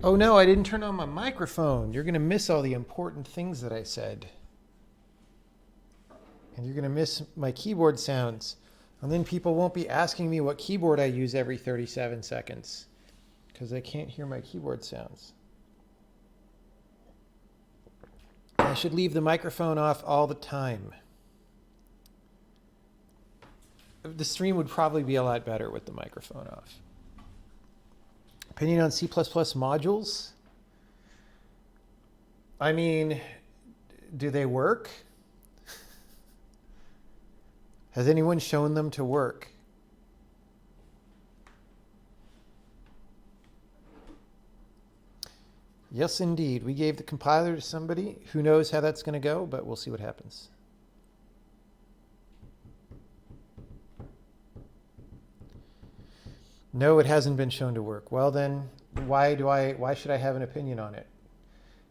Oh no, I didn't turn on my microphone. You're going to miss all the important things that I said. And you're going to miss my keyboard sounds. And then people won't be asking me what keyboard I use every 37 seconds because they can't hear my keyboard sounds. I should leave the microphone off all the time. The stream would probably be a lot better with the microphone off. Opinion on C++ modules? I mean, do they work? Has anyone shown them to work? Yes, indeed. We gave the compiler to somebody. Who knows how that's going to go, but we'll see what happens. No, it hasn't been shown to work. Well then, why should I have an opinion on it?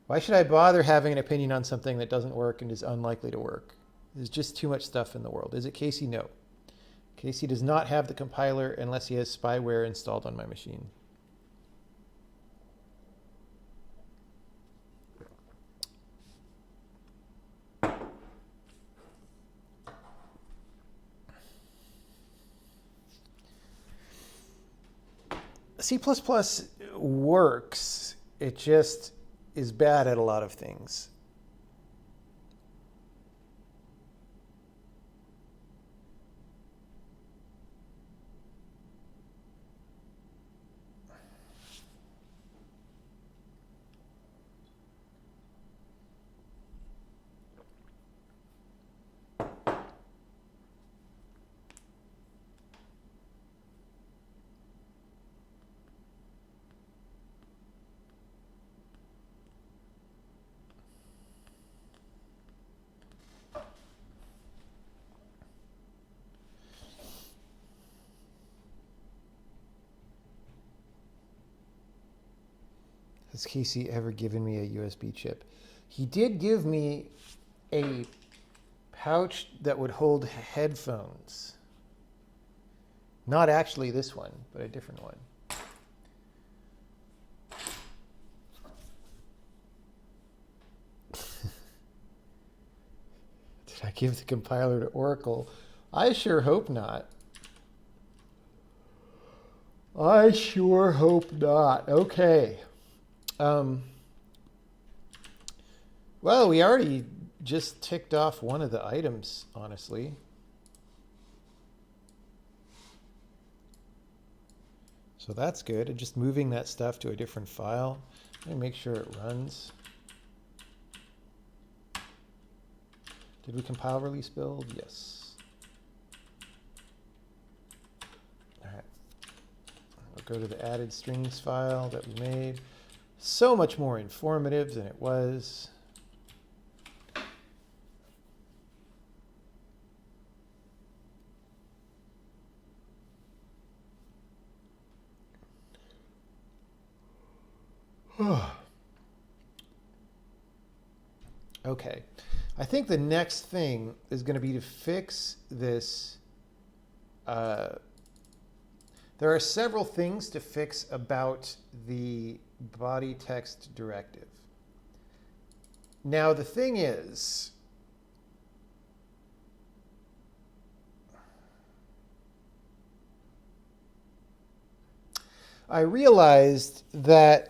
Why should I bother having an opinion on something that doesn't work and is unlikely to work? There's just too much stuff in the world. Is it Casey? No. Casey does not have the compiler unless he has spyware installed on my machine. C++ works. It just is bad at a lot of things. Has Casey ever given me a USB chip? He did give me a pouch that would hold headphones. Not actually this one, but a different one. Did I give the compiler to Oracle? I sure hope not. I sure hope not. Okay. Well, we already just ticked off one of the items, honestly. So that's good. And just moving that stuff to a different file. Let me make sure it runs. Did we compile release build? Yes. All right. We'll go to the added strings file that we made. So much more informative than it was. Okay. I think the next thing is going to be to fix this. There are several things to fix about the body text directive. Now, the thing is, I realized that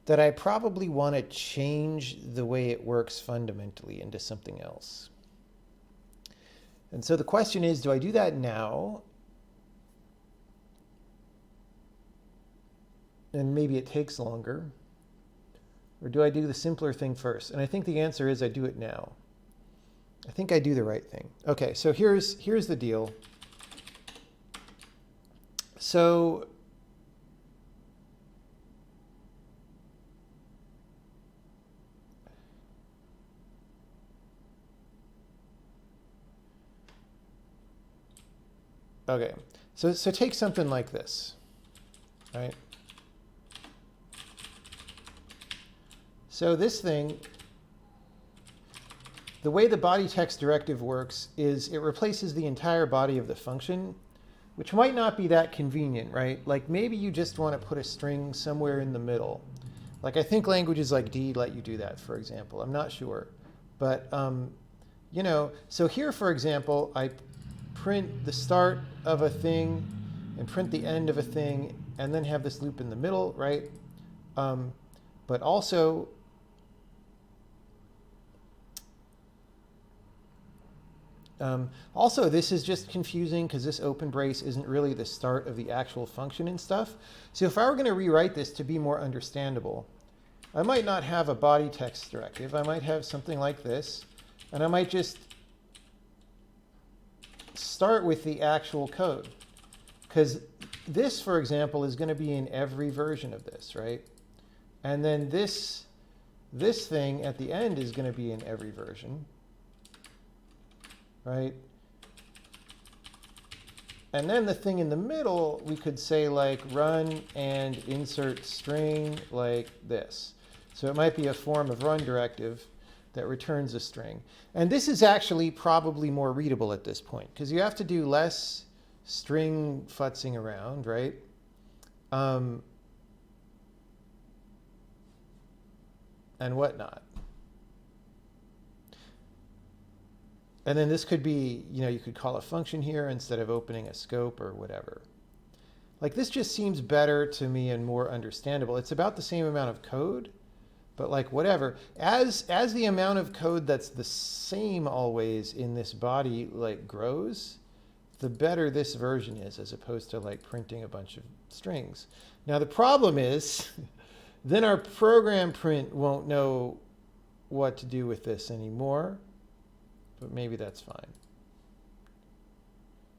I probably want to change the way it works fundamentally into something else. And so the question is, do I do that now? And maybe it takes longer. Or do I do the simpler thing first? And I think the answer is I do it now. I think I do the right thing. Okay, so here's the deal. So okay, so take something like this, right? So this thing the way the body text directive works is it replaces the entire body of the function, which might not be that convenient, right? Like maybe you just want to put a string somewhere in the middle. Like I think languages like D let you do that, for example. I'm not sure. But, you know, so here, for example, I print the start of a thing and print the end of a thing and then have this loop in the middle, right? But also, this is just confusing because this open brace isn't really the start of the actual function and stuff. So if I were going to rewrite this to be more understandable, I might not have a body text directive. I might have something like this, and I might just start with the actual code. Because this, for example, is going to be in every version of this, right? And then this thing at the end is going to be in every version. Right? And then the thing in the middle, we could say like run and insert string like this. So it might be a form of run directive that returns a string. And this is actually probably more readable at this point because you have to do less string futzing around, right? And whatnot. And then this could be, you know, you could call a function here instead of opening a scope or whatever. Like this just seems better to me and more understandable. It's about the same amount of code, but like whatever. As the amount of code that's the same always in this body like grows, the better this version is as opposed to like printing a bunch of strings. Now the problem is then our program print won't know what to do with this anymore. But maybe that's fine.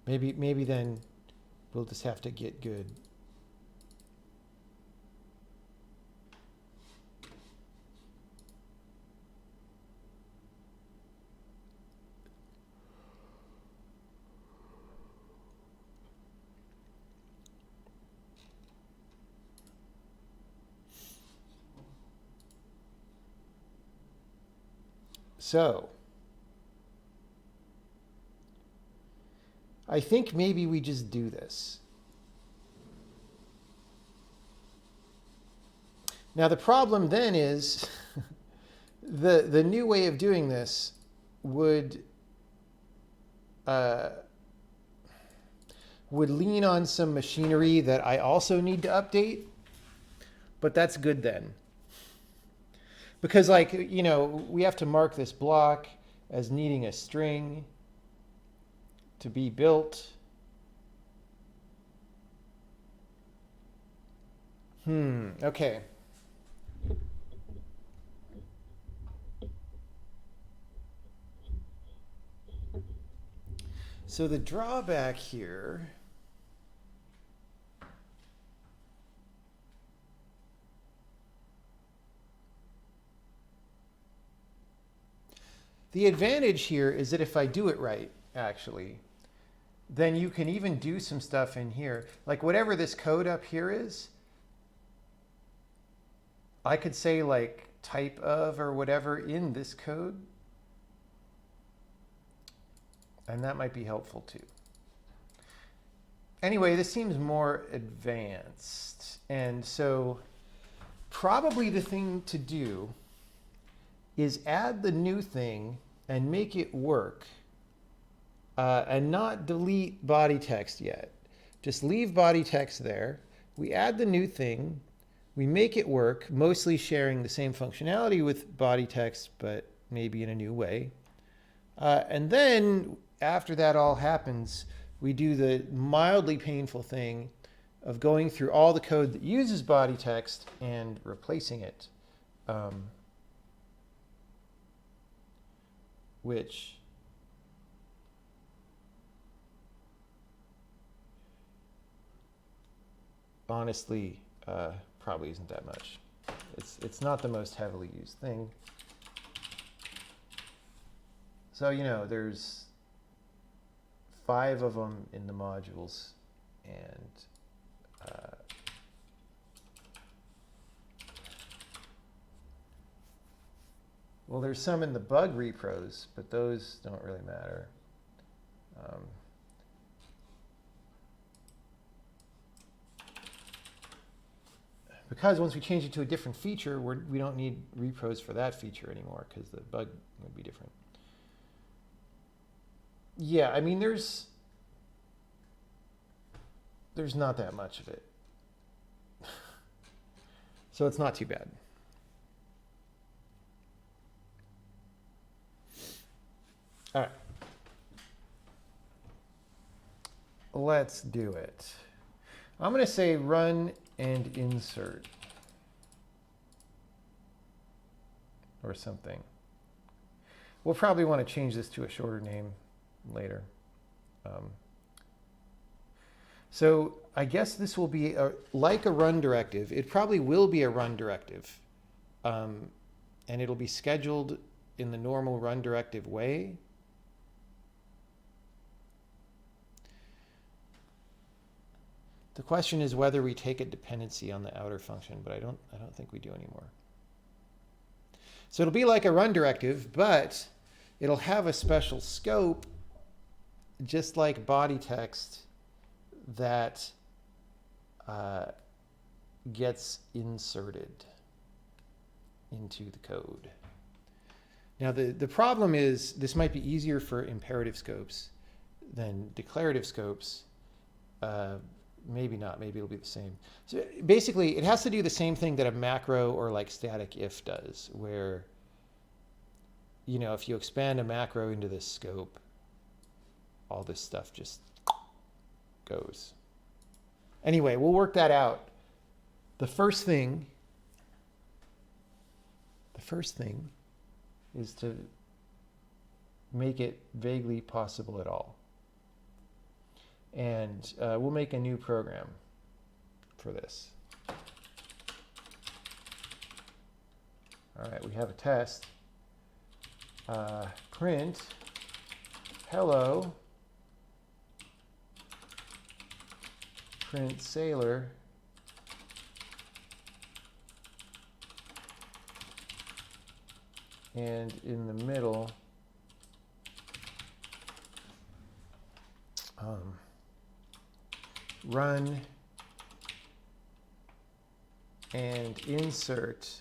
Maybe then we'll just have to get good. So I think maybe we just do this. Now the problem then is the new way of doing this would lean on some machinery that I also need to update, but that's good then. Because like, you know, we have to mark this block as needing a string to be built. Okay. So the drawback here the advantage here is that if I do it right, actually, then you can even do some stuff in here. Like whatever this code up here is, I could say like type of or whatever in this code. And that might be helpful too. Anyway, this seems more advanced. And so probably the thing to do is add the new thing and make it work. And not delete body text yet. Just leave body text there. We add the new thing. We make it work, mostly sharing the same functionality with body text, but maybe in a new way. And then after that all happens, we do the mildly painful thing of going through all the code that uses body text and replacing it, which honestly probably isn't that much. It's not the most heavily used thing. So, you know, there's 5 of them in the modules, and Well, there's some in the bug repros, but those don't really matter. Because once we change it to a different feature, we don't need repros for that feature anymore because the bug would be different. Yeah, I mean, there's not that much of it. So it's not too bad. All right. Let's do it. I'm going to say run and insert or something. We'll probably want to change this to a shorter name later. So I guess this will be like a run directive. It probably will be a run directive. And it'll be scheduled in the normal run directive way. The question is whether we take a dependency on the outer function, but I don't think we do anymore. So it'll be like a run directive, but it'll have a special scope, just like body text, that gets inserted into the code. Now the problem is this might be easier for imperative scopes than declarative scopes. Maybe not, maybe it'll be the same. So basically it has to do the same thing that a macro or like static if does, where, you know, if you expand a macro into this scope, all this stuff just goes. Anyway, we'll work that out. The first thing is to make it vaguely possible at all. And we'll make a new program for this. All right, we have a test. Print hello, print sailor, and in the middle, run and insert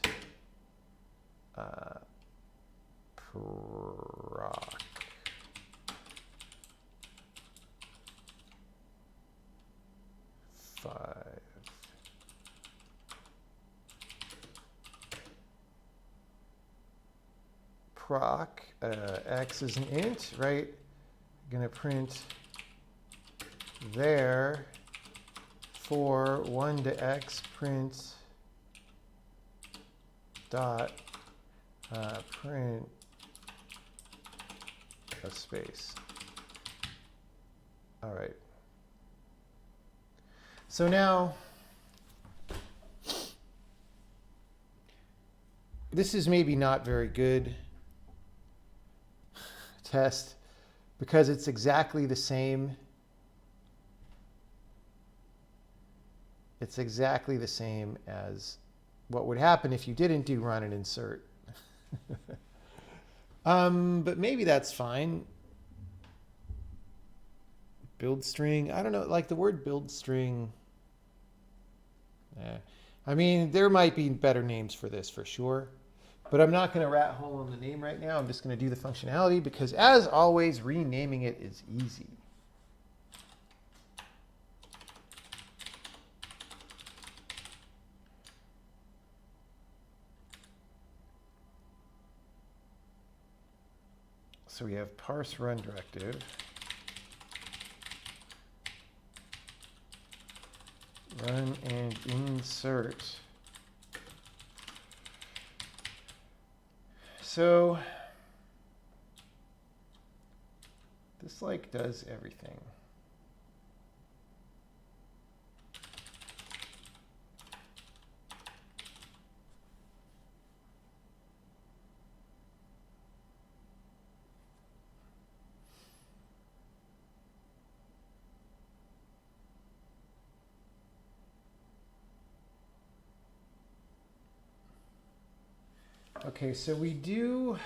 proc. Proc, x is an int, right? I'm going to print there for 1 to x print dot print a space. All right. So now this is maybe not very good test because it's exactly the same. It's exactly the same as what would happen if you didn't do run and insert. But maybe that's fine. Build string, I don't know, like the word build string. I mean, there might be better names for this for sure, but I'm not going to rat hole on the name right now. I'm just going to do the functionality because, as always, renaming it is easy. So we have parse run directive. Run and insert. So this like does everything. Okay, so we do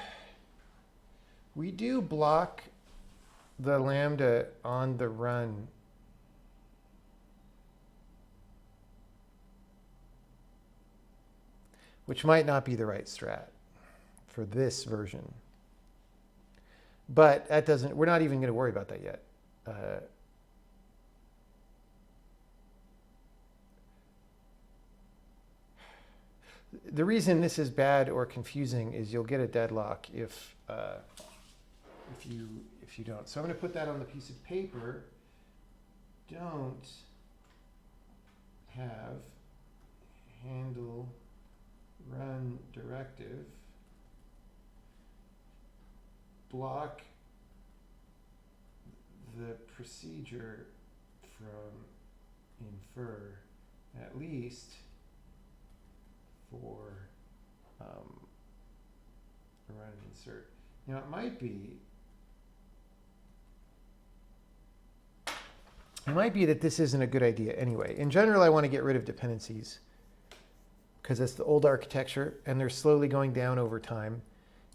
block the lambda on the run. Which might not be the right strat for this version. But that doesn't, we're not even going to worry about that yet. The reason this is bad or confusing is you'll get a deadlock if you don't. So I'm going to put that on the piece of paper. Don't have handle run directive block the procedure from infer, at least for run and insert. Now it might be that this isn't a good idea anyway. In general, I want to get rid of dependencies because it's the old architecture and they're slowly going down over time.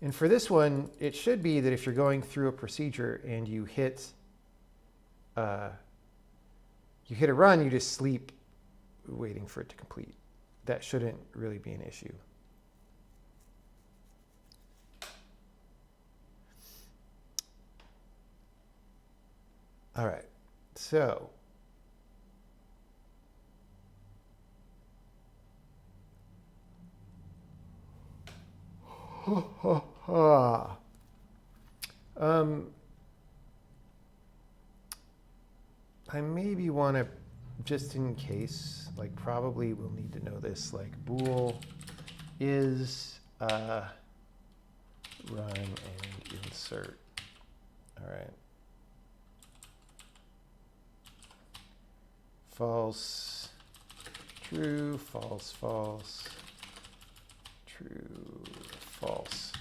And for this one, it should be that if you're going through a procedure and you hit a run, you just sleep waiting for it to complete. That shouldn't really be an issue. All right, so I maybe want to, just in case, like probably we'll need to know this, like bool is run and insert. All right. False, true, false, false, true, false.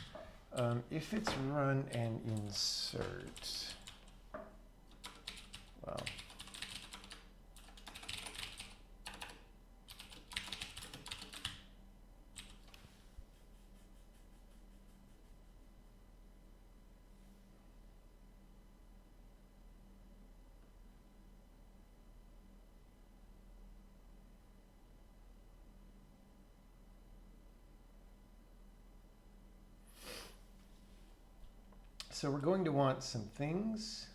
If it's run and insert, well, so we're going to want some things.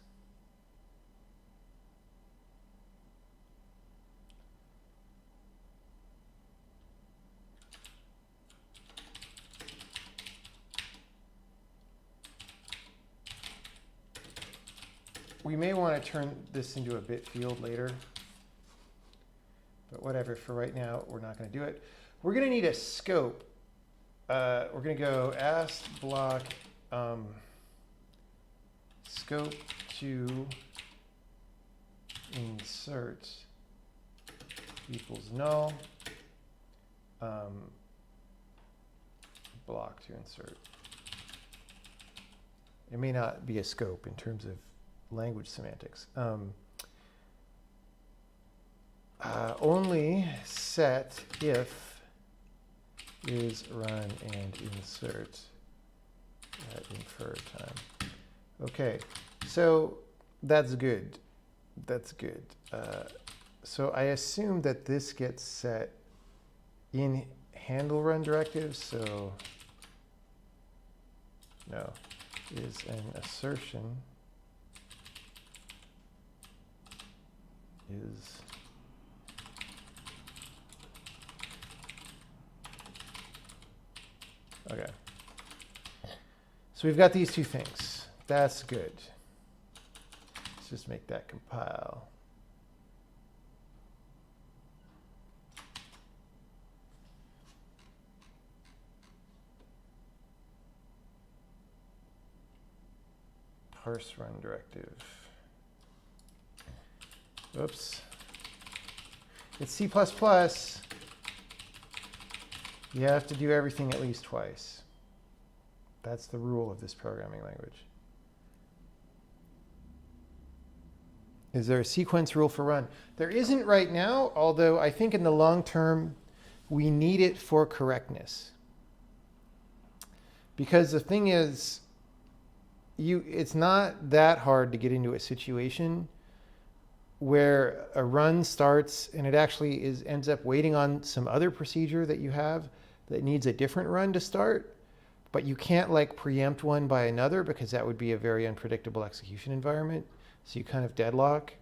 We may want to turn this into a bit field later, but whatever, for right now, we're not going to do it. We're going to need a scope. We're going to go ask block scope to insert equals null, block to insert. It may not be a scope in terms of language semantics. Only set if is run and insert at inferred time. Okay, so that's good. That's good. So I assume that this gets set in handle run directives. So no, is an assertion is okay. So we've got these two things. That's good. Let's just make that compile. Parse run directive. Oops. It's C++. You have to do everything at least twice. That's the rule of this programming language. Is there a sequence rule for run? There isn't right now, although I think in the long term, we need it for correctness. Because the thing is, it's not that hard to get into a situation where a run starts and it actually ends up waiting on some other procedure that you have that needs a different run to start, but you can't like preempt one by another because that would be a very unpredictable execution environment. So you kind of deadlock,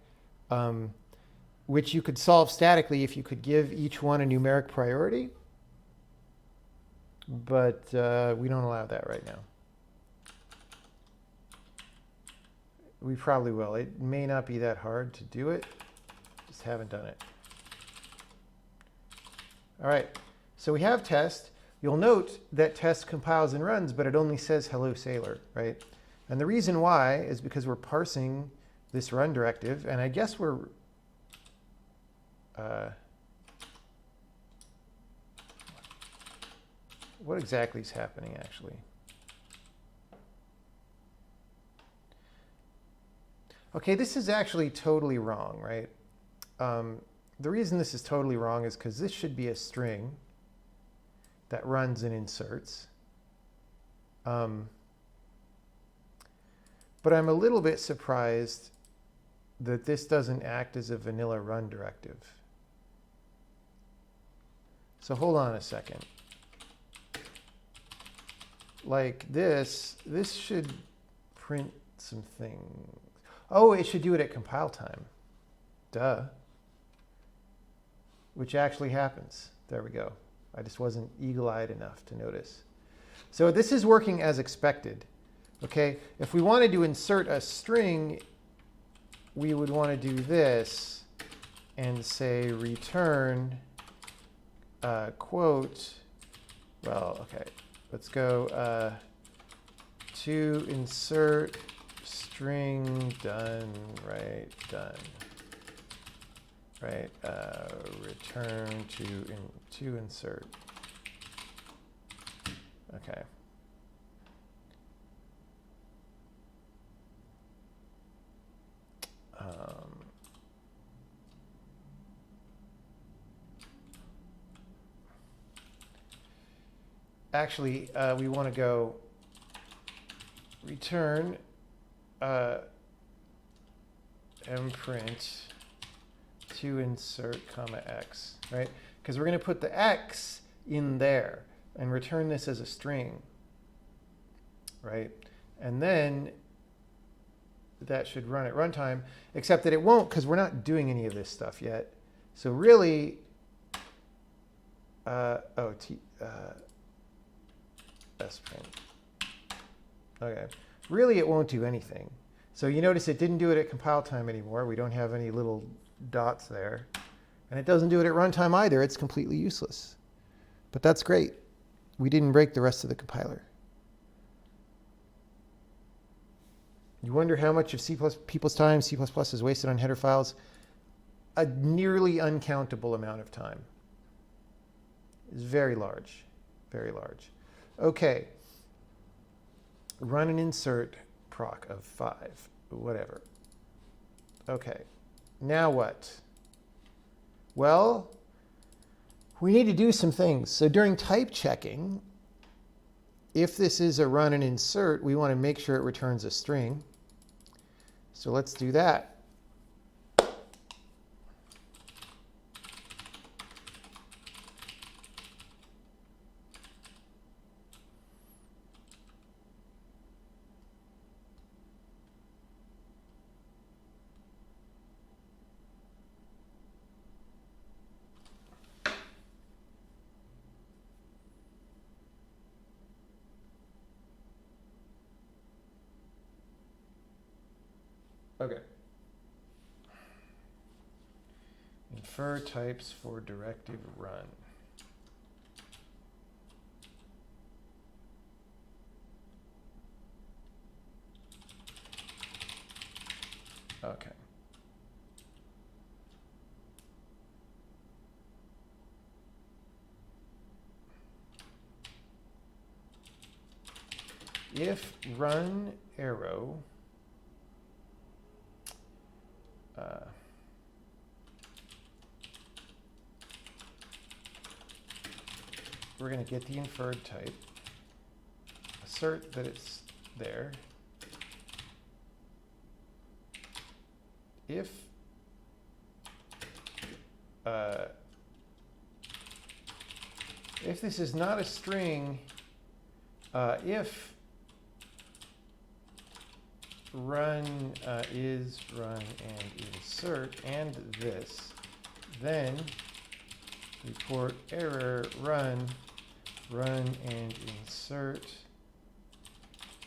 which you could solve statically if you could give each one a numeric priority. But we don't allow that right now. We probably will. It may not be that hard to do it. Just haven't done it. All right. So we have test. You'll note that test compiles and runs, but it only says hello sailor, right? And the reason why is because we're parsing this run directive, and I guess we're what exactly is happening actually? Okay, this is actually totally wrong, right? The reason this is totally wrong is because this should be a string that runs and inserts. But I'm a little bit surprised that this doesn't act as a vanilla run directive. So hold on a second. Like this should print some things. Oh, it should do it at compile time. Duh. Which actually happens. There we go. I just wasn't eagle-eyed enough to notice. So this is working as expected. Okay, if we wanted to insert a string, we would want to do this and say return quote. Well, okay, let's go to insert string done, right, done, right, return to insert. Okay. Actually, we want to go return mprint to insert comma x, right? Because we're going to put the x in there and return this as a string, right? And then that should run at runtime, except that it won't because we're not doing any of this stuff yet. So really, sprint. Okay, really it won't do anything. So you notice it didn't do it at compile time anymore. We don't have any little dots there. And it doesn't do it at runtime either. It's completely useless. But that's great. We didn't break the rest of the compiler. You wonder how much of people's time C++ is wasted on header files? A nearly uncountable amount of time. It's very large, very large. Okay, run and insert proc of 5, whatever. Okay, now what? Well, we need to do some things. So during type checking, if this is a run and insert, we want to make sure it returns a string. So let's do that. Okay. Infer types for directive run. Okay. If run arrow we're going to get the inferred type, assert that it's there. If this is not a string, if run is run and insert and this, then report error run and insert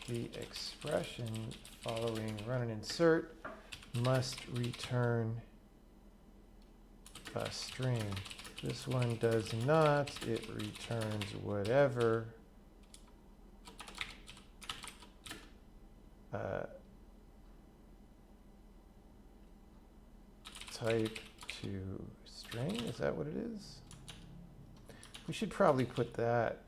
the expression following run and insert must return a string. This one does not. It returns whatever type to string. Is that what it is? We should probably put that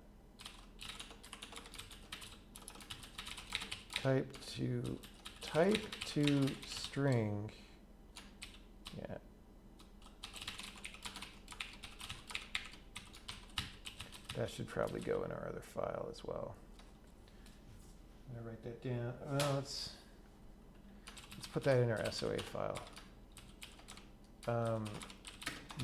type to string. Yeah. That should probably go in our other file as well. I'm gonna write that down. Well, let's put that in our SOA file.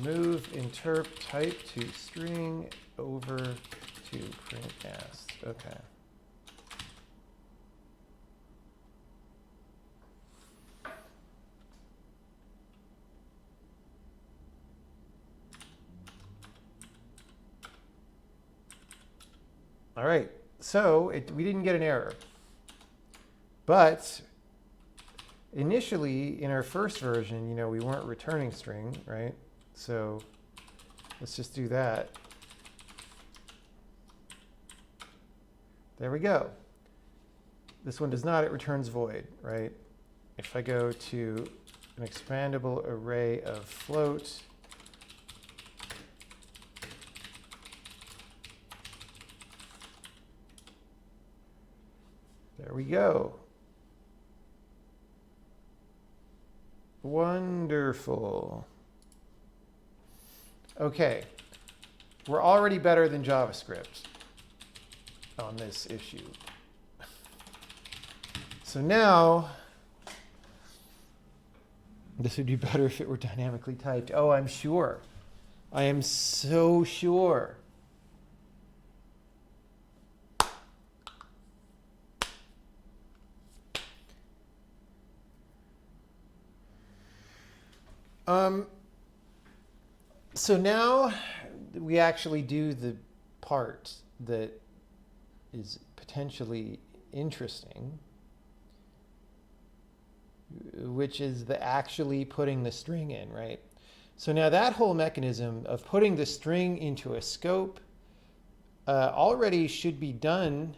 Move interp type to string over to print ask. Okay. All right, so we didn't get an error. But initially, in our first version, we weren't returning string, right? So let's just do that. There we go. This one does not, it returns void, right? If I go to an expandable array of float, there we go. Wonderful. Okay, we're already better than JavaScript on this issue. So now, this would be better if it were dynamically typed. Oh, I'm sure. I am so sure. So now we actually do the part that is potentially interesting, which is the actually putting the string in, right? So now that whole mechanism of putting the string into a scope already should be done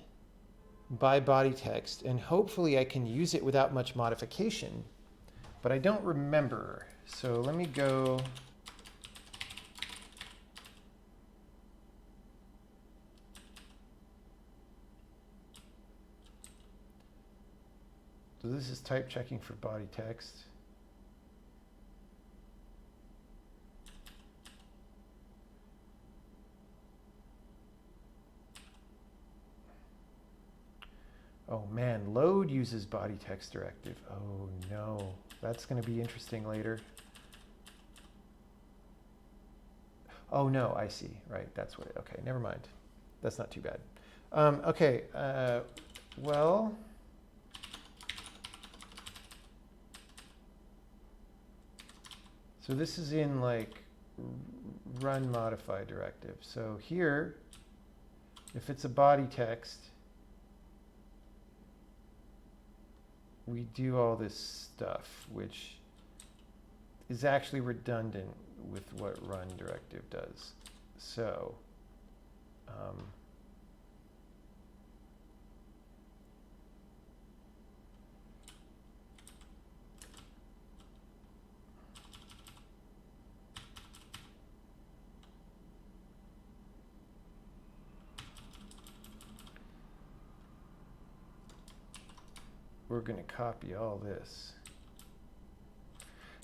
by body text, and hopefully I can use it without much modification, but I don't remember. So let me go. So this is type checking for body text. Oh man, load uses body text directive. Oh no, that's going to be interesting later. Oh no, I see. Right, that's what. Okay, never mind. That's not too bad. Okay, well. So this is in like run modify directive. So here, if it's a body text, we do all this stuff, which is actually redundant with what run directive does. So we're going to copy all this.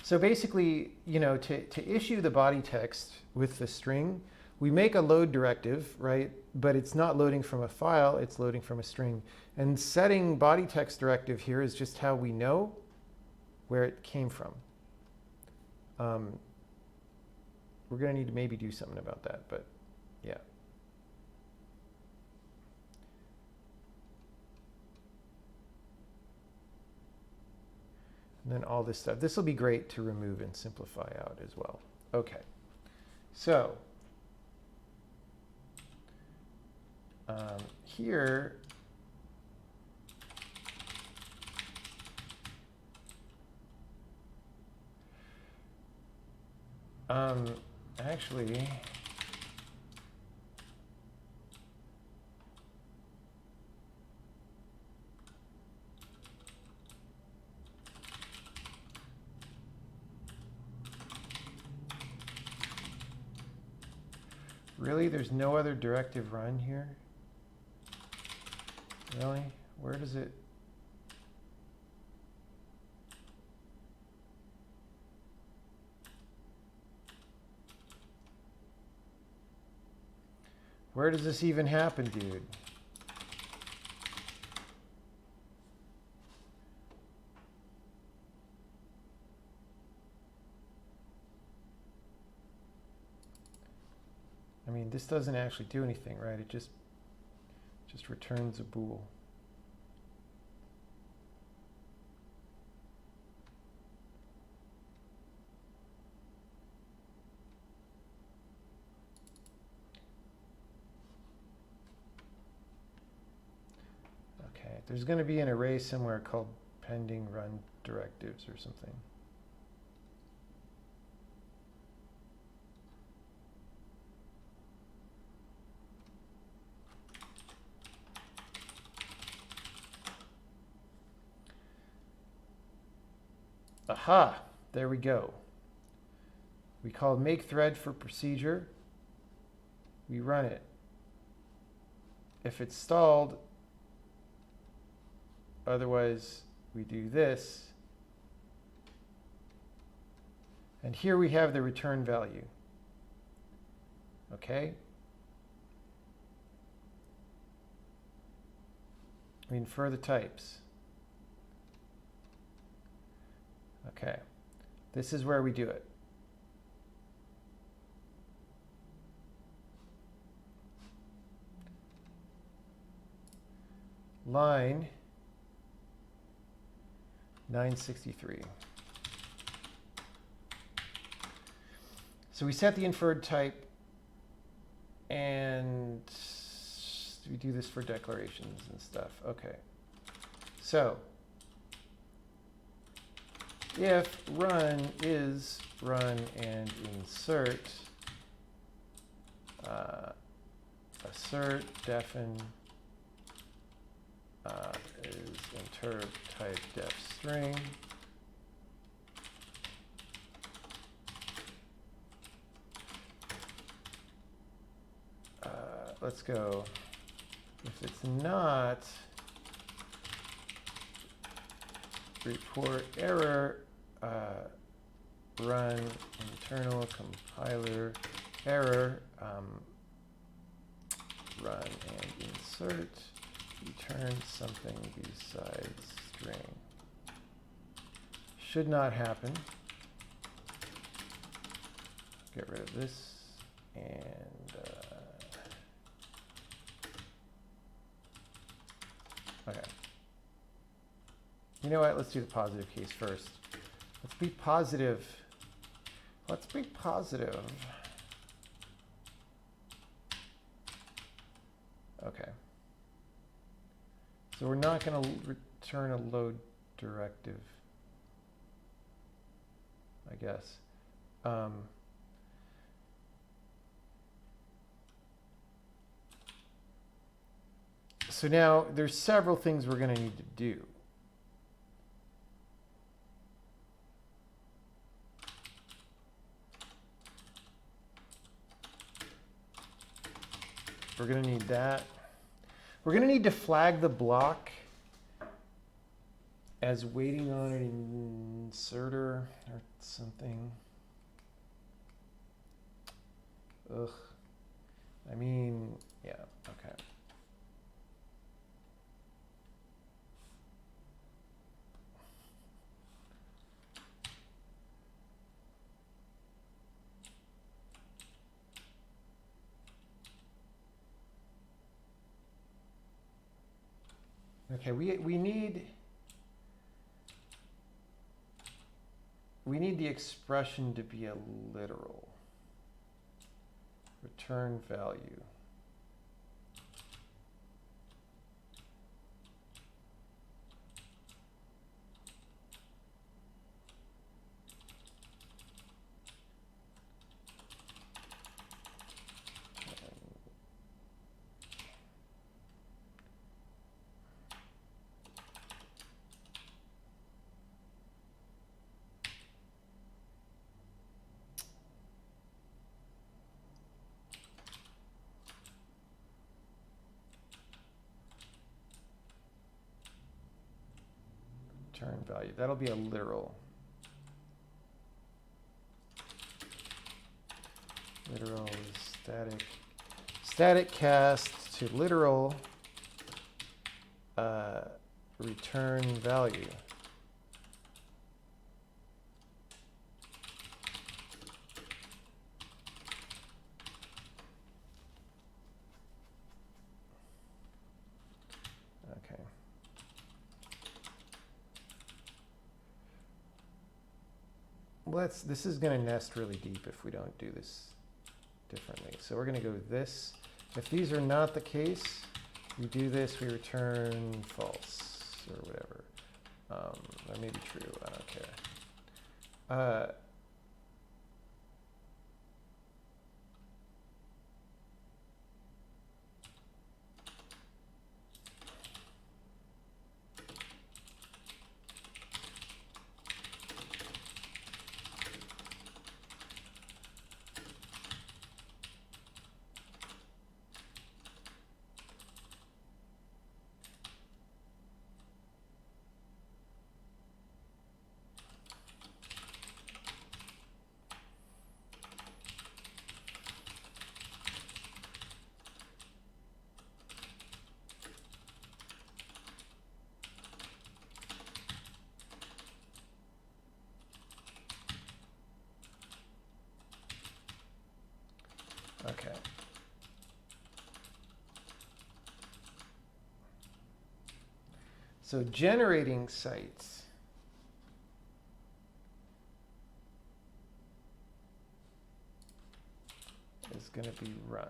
So basically, to issue the body text with the string, we make a load directive, right? But it's not loading from a file, it's loading from a string. And setting body text directive here is just how we know where it came from. We're going to need to maybe do something about that, but yeah. And then all this stuff. This will be great to remove and simplify out as well. Okay. So here, actually, really, there's no other directive run here? Really? Where does it? Where does this even happen, dude? I mean, this doesn't actually do anything, right? It just returns a bool. Okay, there's going to be an array somewhere called pending run directives or something. Aha, there we go. We call make thread for procedure. We run it. If it's stalled, otherwise we do this. And here we have the return value. Okay? We infer the types. Okay, this is where we do it. Line 963. So we set the inferred type, and we do this for declarations and stuff. Okay, so if run is run and insert, assert defin is inter type def string, let's go. If it's not, report error, run internal compiler error, run and insert, return something besides string. Should not happen. Get rid of this and okay. You know what? Let's do the positive case first. Let's be positive. Let's be positive. Okay. So we're not going to return a load directive, I guess. So now there's several things we're going to need to do. We're going to need that. We're going to need to flag the block as waiting on an inserter or something. Ugh. I mean, yeah, okay. Okay, we need the expression to be a literal. Return value. Return value. That'll be a literal. Literal is static. Static cast to literal return value. Okay. This is going to nest really deep if we don't do this differently. So we're going to go this. If these are not the case, we do this, we return false or whatever. That may be true, I don't care. Okay. So generating sites. Is going to be run.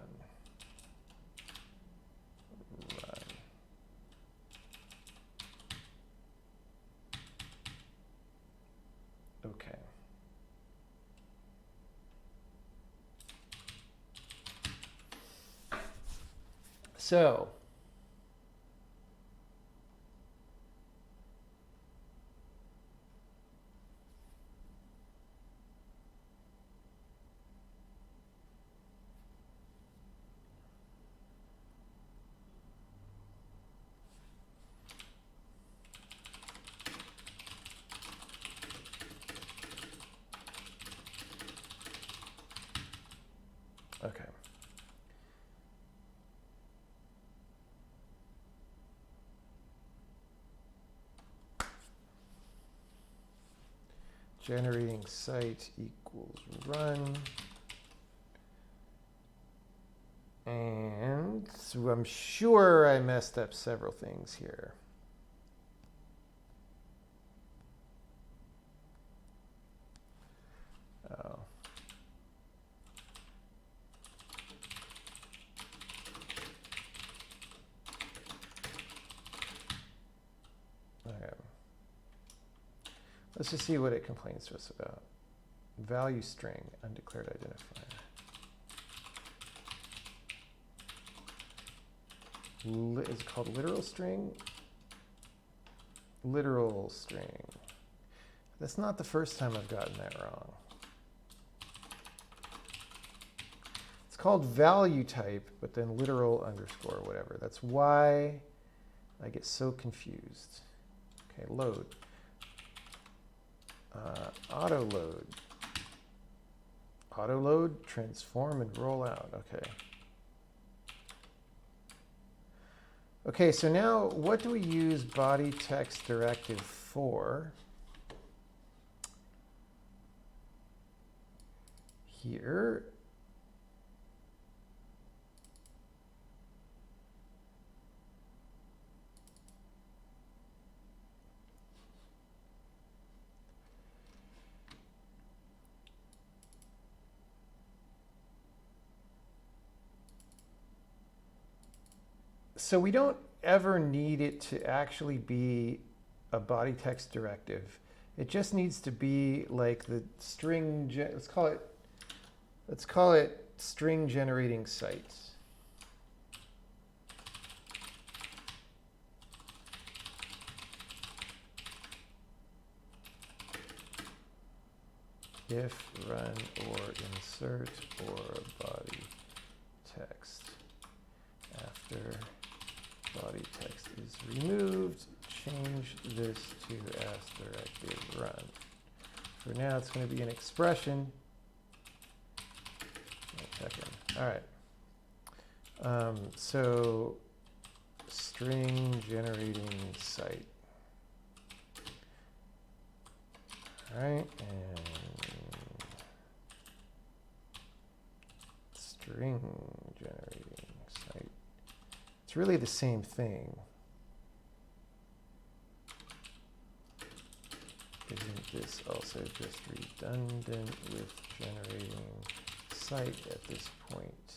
Okay. So okay. Generating site equals run. And so I'm sure I messed up several things here. Oh. Okay. Let's just see what it complains to us about. Value string, undeclared identifier. Is it called literal string? Literal string. That's not the first time I've gotten that wrong. It's called value type, but then literal underscore whatever. That's why I get so confused. Okay, load. Auto load, transform and roll out. Okay. Okay, so now what do we use body text directive for? Here. So we don't ever need it to actually be a body text directive. It just needs to be like the string, let's call it string generating sites. If run or insert or body text after body text is removed, change this to as directive run. For now, it's going to be an expression. All right. So string generating site. All right, and string generating site. It's really the same thing. Isn't this also just redundant with generating site at this point?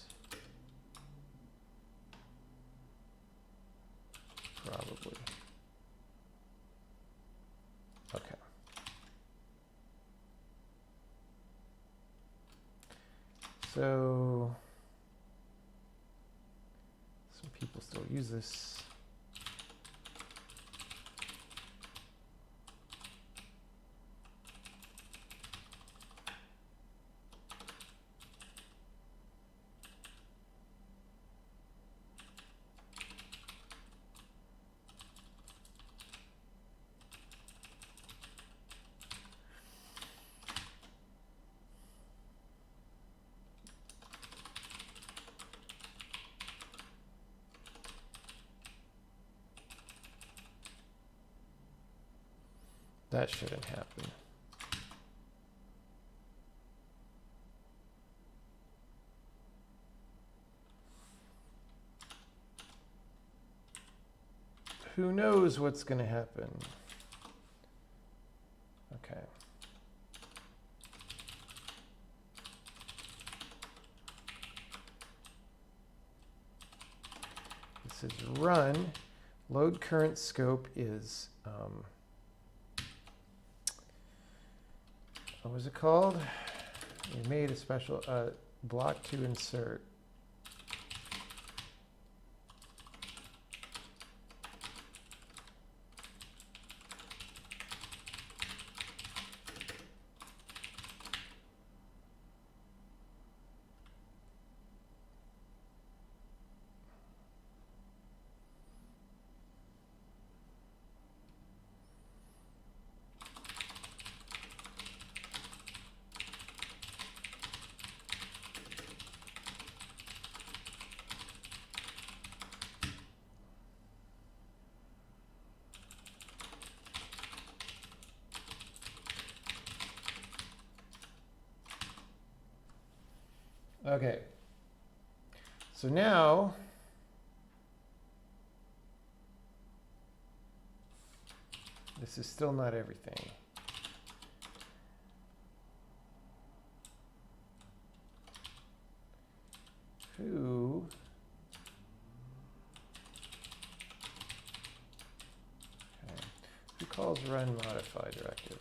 Probably. Okay. So some people still use this. That shouldn't happen. Who knows what's going to happen? Okay. This is run. Load current scope is, what was it called? We made a special block to insert. Okay, so now this is still not everything. Who calls run modify directive?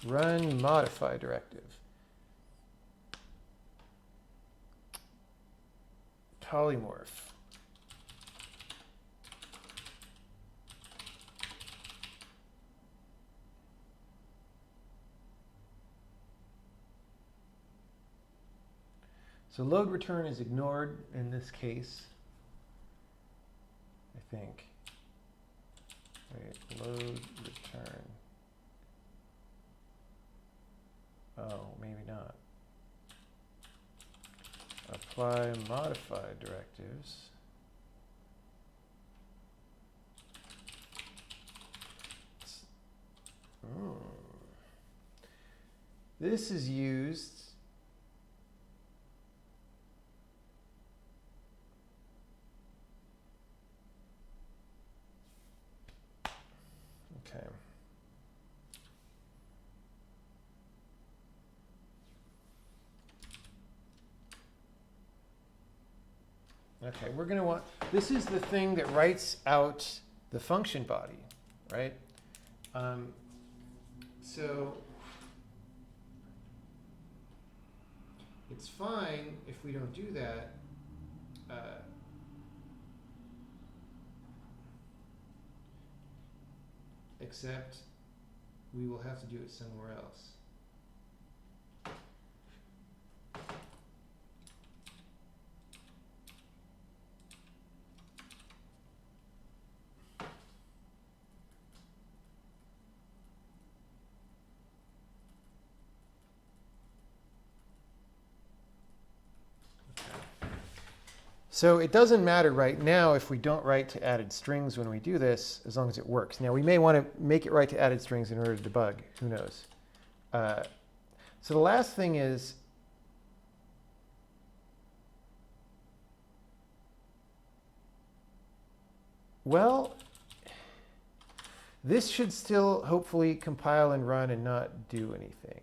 Run modify directive. Polymorph. So load return is ignored in this case, I think. Wait, load return. Oh, maybe not. Apply modify directives. This is used okay. Okay, we're going to want, this is the thing that writes out the function body, right? So it's fine if we don't do that. Except we will have to do it somewhere else. So it doesn't matter right now if we don't write to added strings when we do this, as long as it works. Now, we may want to make it write to added strings in order to debug. Who knows? So the last thing is, well, this should still hopefully compile and run and not do anything.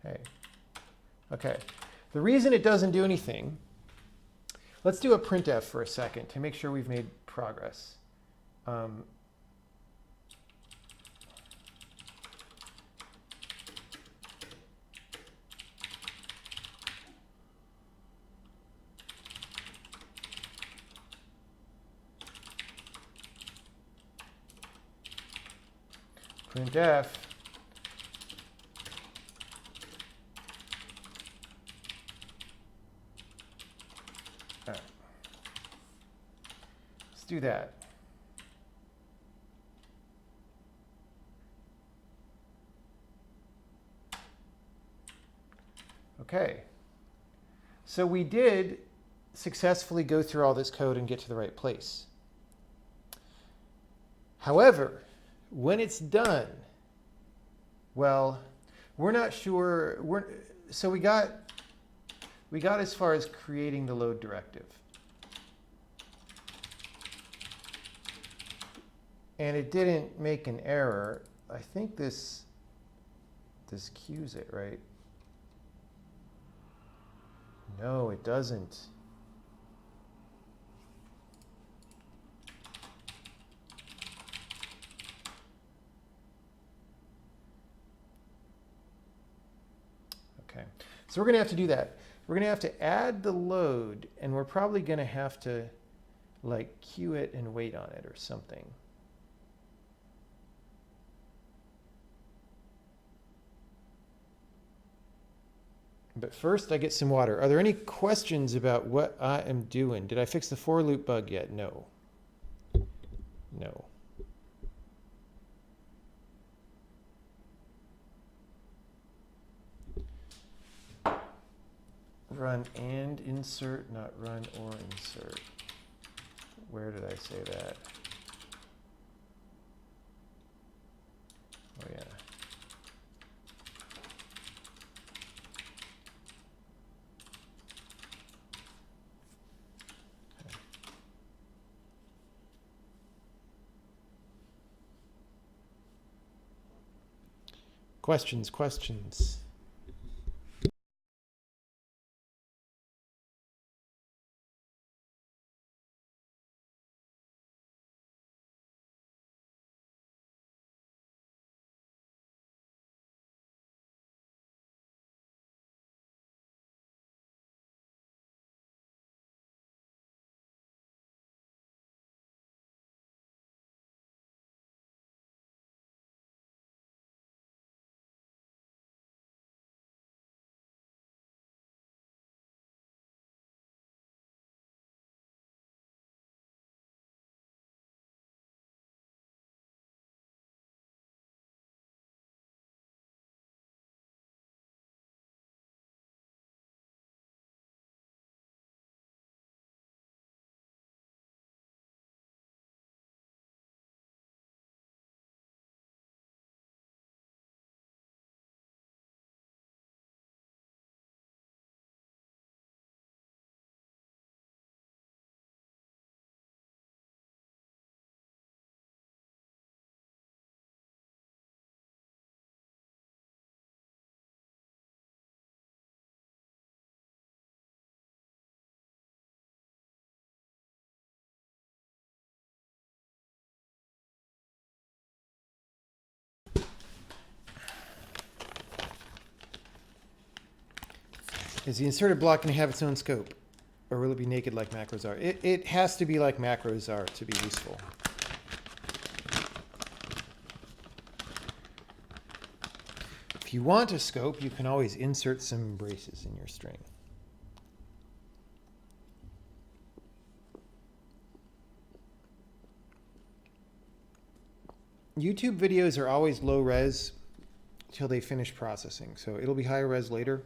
Hey. Okay. The reason it doesn't do anything, let's do a printf for a second to make sure we've made progress. Printf. All right. Let's do that. Okay. So we did successfully go through all this code and get to the right place. However, when it's done, well, we're not sure. So we got as far as creating the load directive. And it didn't make an error. I think this queues it, right? No, it doesn't. Okay, so we're going to have to do that. We're going to have to add the load, and we're probably going to have to like queue it and wait on it or something. But first, I get some water. Are there any questions about what I am doing? Did I fix the for loop bug yet? No. No. Run and insert, not run or insert. Where did I say that? Oh, yeah. Okay. Questions? Is the inserted block going to have its own scope? Or will it be naked like macros are? It has to be like macros are to be useful. If you want a scope, you can always insert some braces in your string. YouTube videos are always low res till they finish processing, so it'll be higher res later.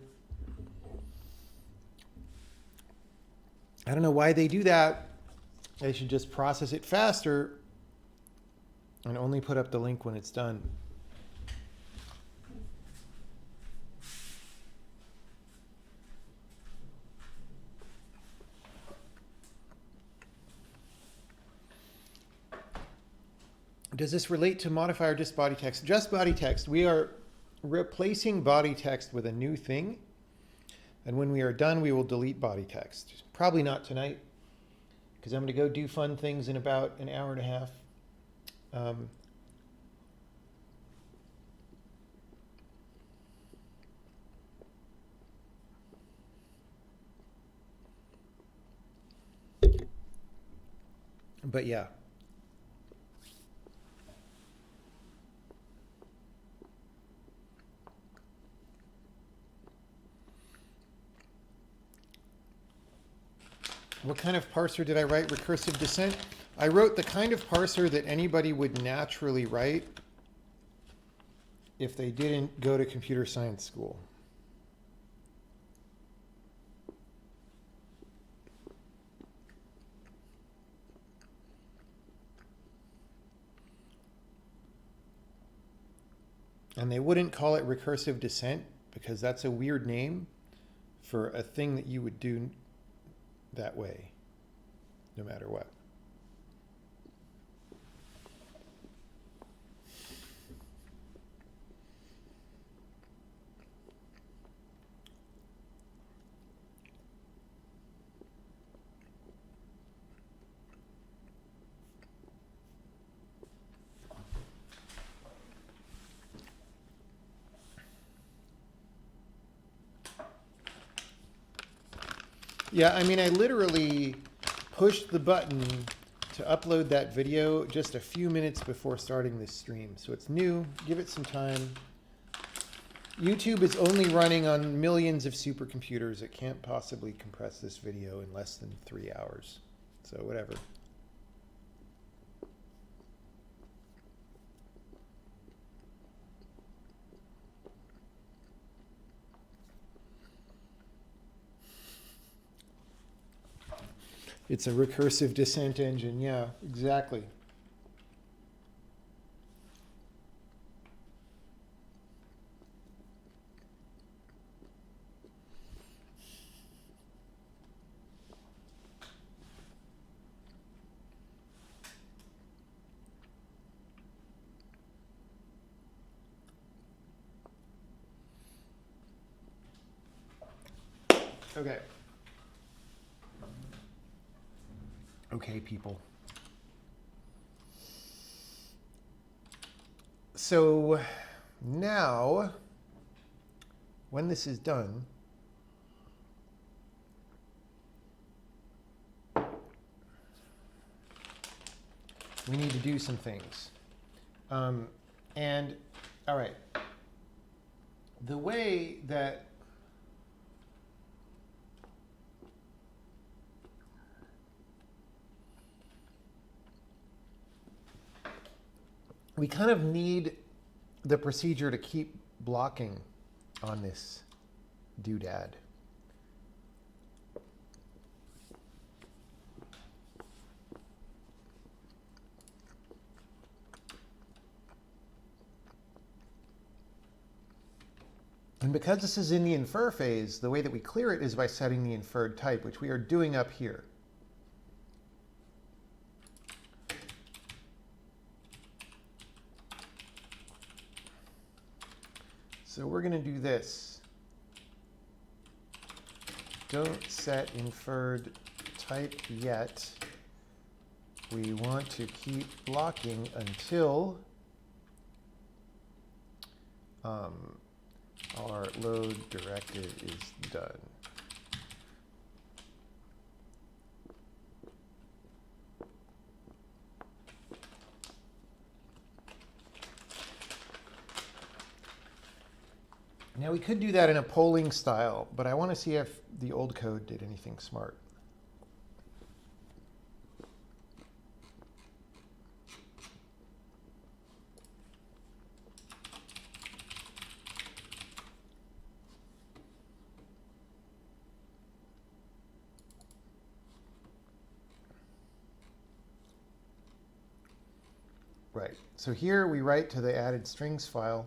I don't know why they do that. They should just process it faster and only put up the link when it's done. Does this relate to modify or just body text? Just body text. We are replacing body text with a new thing. And when we are done, we will delete body text. Probably not tonight, because I'm going to go do fun things in about an hour and a half. But yeah. What kind of parser did I write? Recursive descent? I wrote the kind of parser that anybody would naturally write if they didn't go to computer science school. And they wouldn't call it recursive descent because that's a weird name for a thing that you would do that way, no matter what. Yeah, I mean, I literally pushed the button to upload that video just a few minutes before starting this stream. So it's new. Give it some time. YouTube is only running on millions of supercomputers. It can't possibly compress this video in less than 3 hours. So whatever. It's a recursive descent engine. Yeah, exactly. Okay. Okay, people. So now, when this is done, we need to do some things. And, all right, the way that we kind of need the procedure to keep blocking on this doodad. And because this is in the infer phase, the way that we clear it is by setting the inferred type, which we are doing up here. So we're going to do this. Don't set inferred type yet. We want to keep blocking until our load directive is done. Now we could do that in a polling style, but I want to see if the old code did anything smart. Right, so here we write to the added strings file,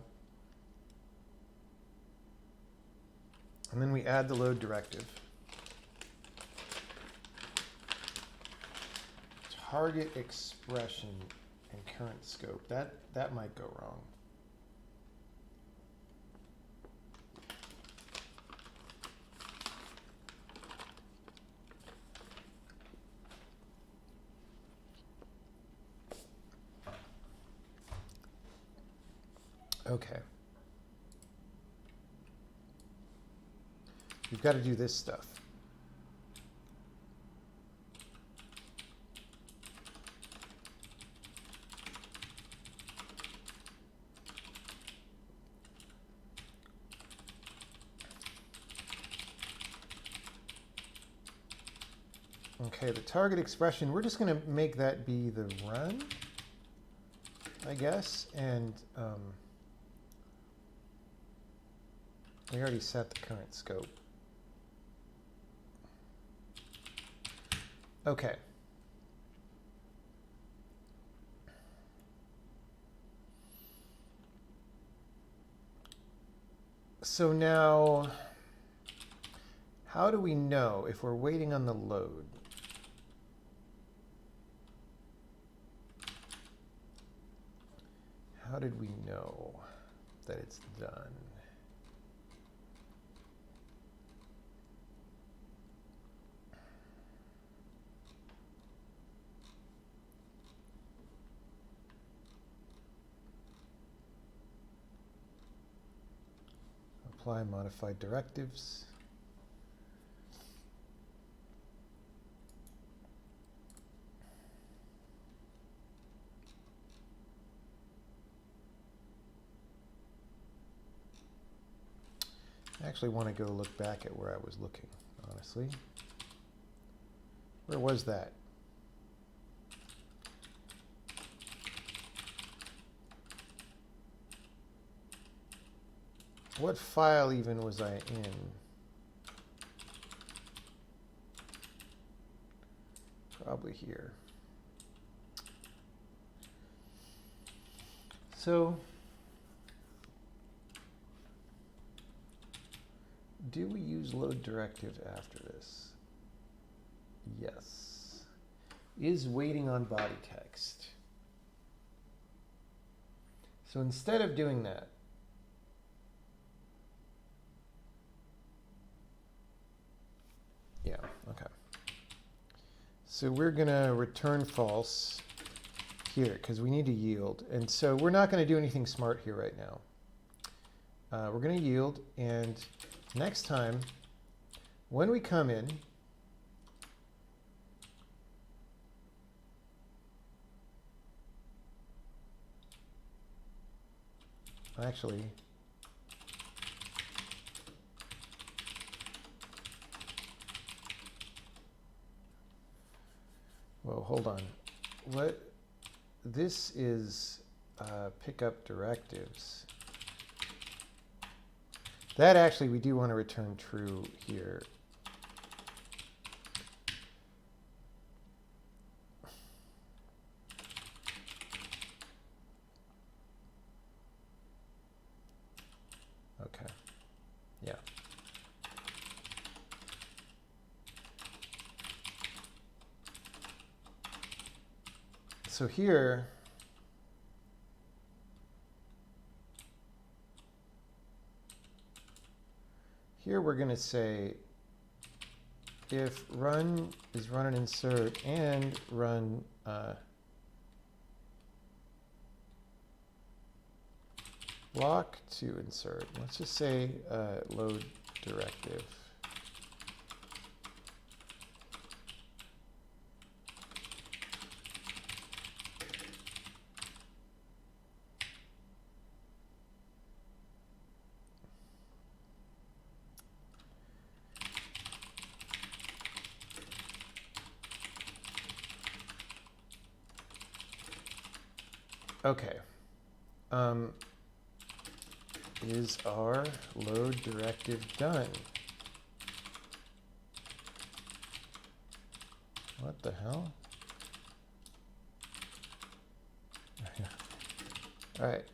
and then we add the load directive. Target expression and current scope. That might go wrong. Okay. We've got to do this stuff. Okay, the target expression, we're just going to make that be the run, I guess, and we already set the current scope. Okay. So now, how do we know if we're waiting on the load? How did we know that it's done? Apply modified directives. I actually want to go look back at where I was looking, honestly. Where was that? What file even was I in? Probably here. So, do we use load directive after this? Yes. Is waiting on body text. So instead of doing that, yeah, okay. So we're going to return false here because we need to yield. And so we're not going to do anything smart here right now. We're going to yield, and next time, when we come in, actually, well, hold on. What this is pickup directives. That actually we do want to return true here. Okay. Yeah. So here, we're going to say if run is run and insert and run block to insert. Let's just say load directive. Okay. Is our load directive done? What the hell? All right.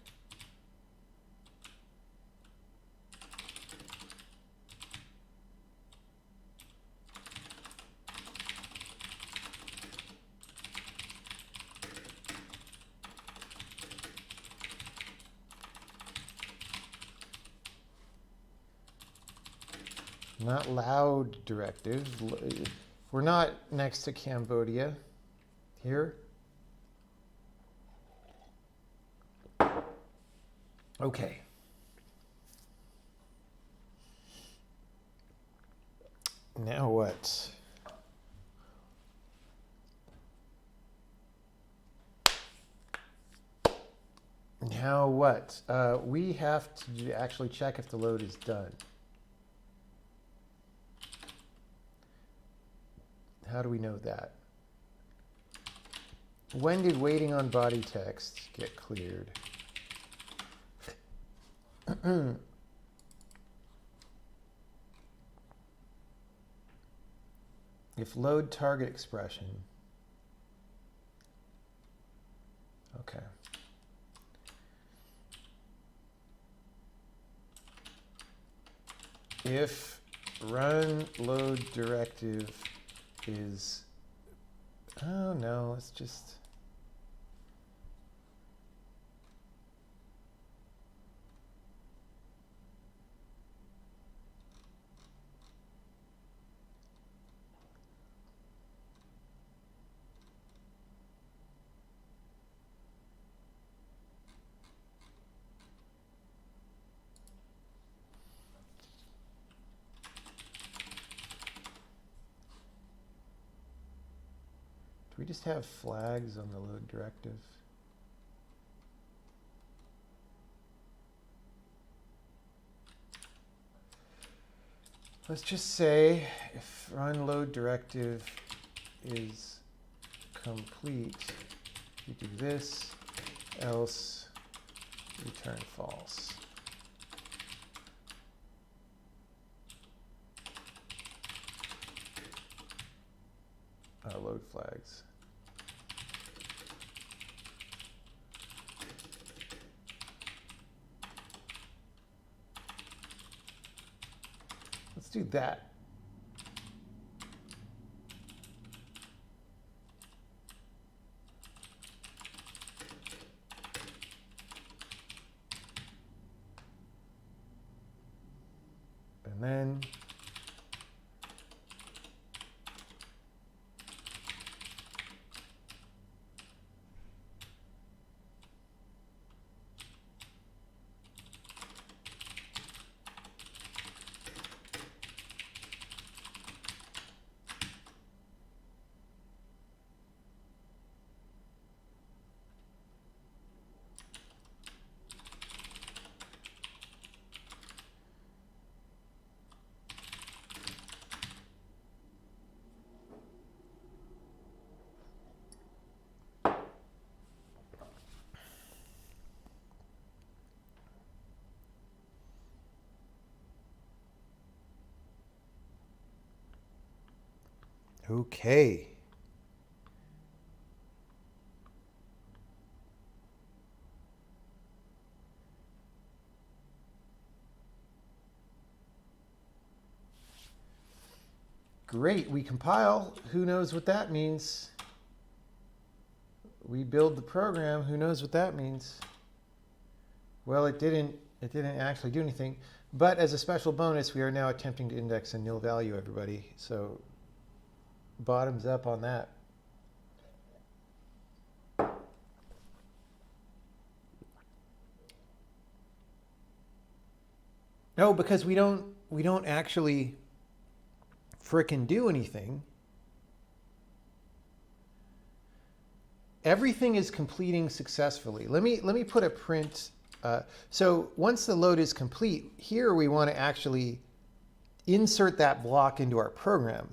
Not loud directive. We're not next to Cambodia here. Okay. Now what? Now what? We have to actually check if the load is done. How do we know that? When did waiting on body text get cleared? If load target expression. Okay. If run load directive is, oh no, it's just, do we just have flags on the load directive? Let's just say if run load directive is complete, you do this, else return false. Load flags. Let's do that. And then okay. Great, we compile. Who knows what that means? We build the program. Who knows what that means? Well, it didn't actually do anything. But as a special bonus, we are now attempting to index a nil value, everybody. So bottoms up on that. No, because we don't actually frickin' do anything. Everything is completing successfully. Let me put a print. So once the load is complete, here we want to actually insert that block into our program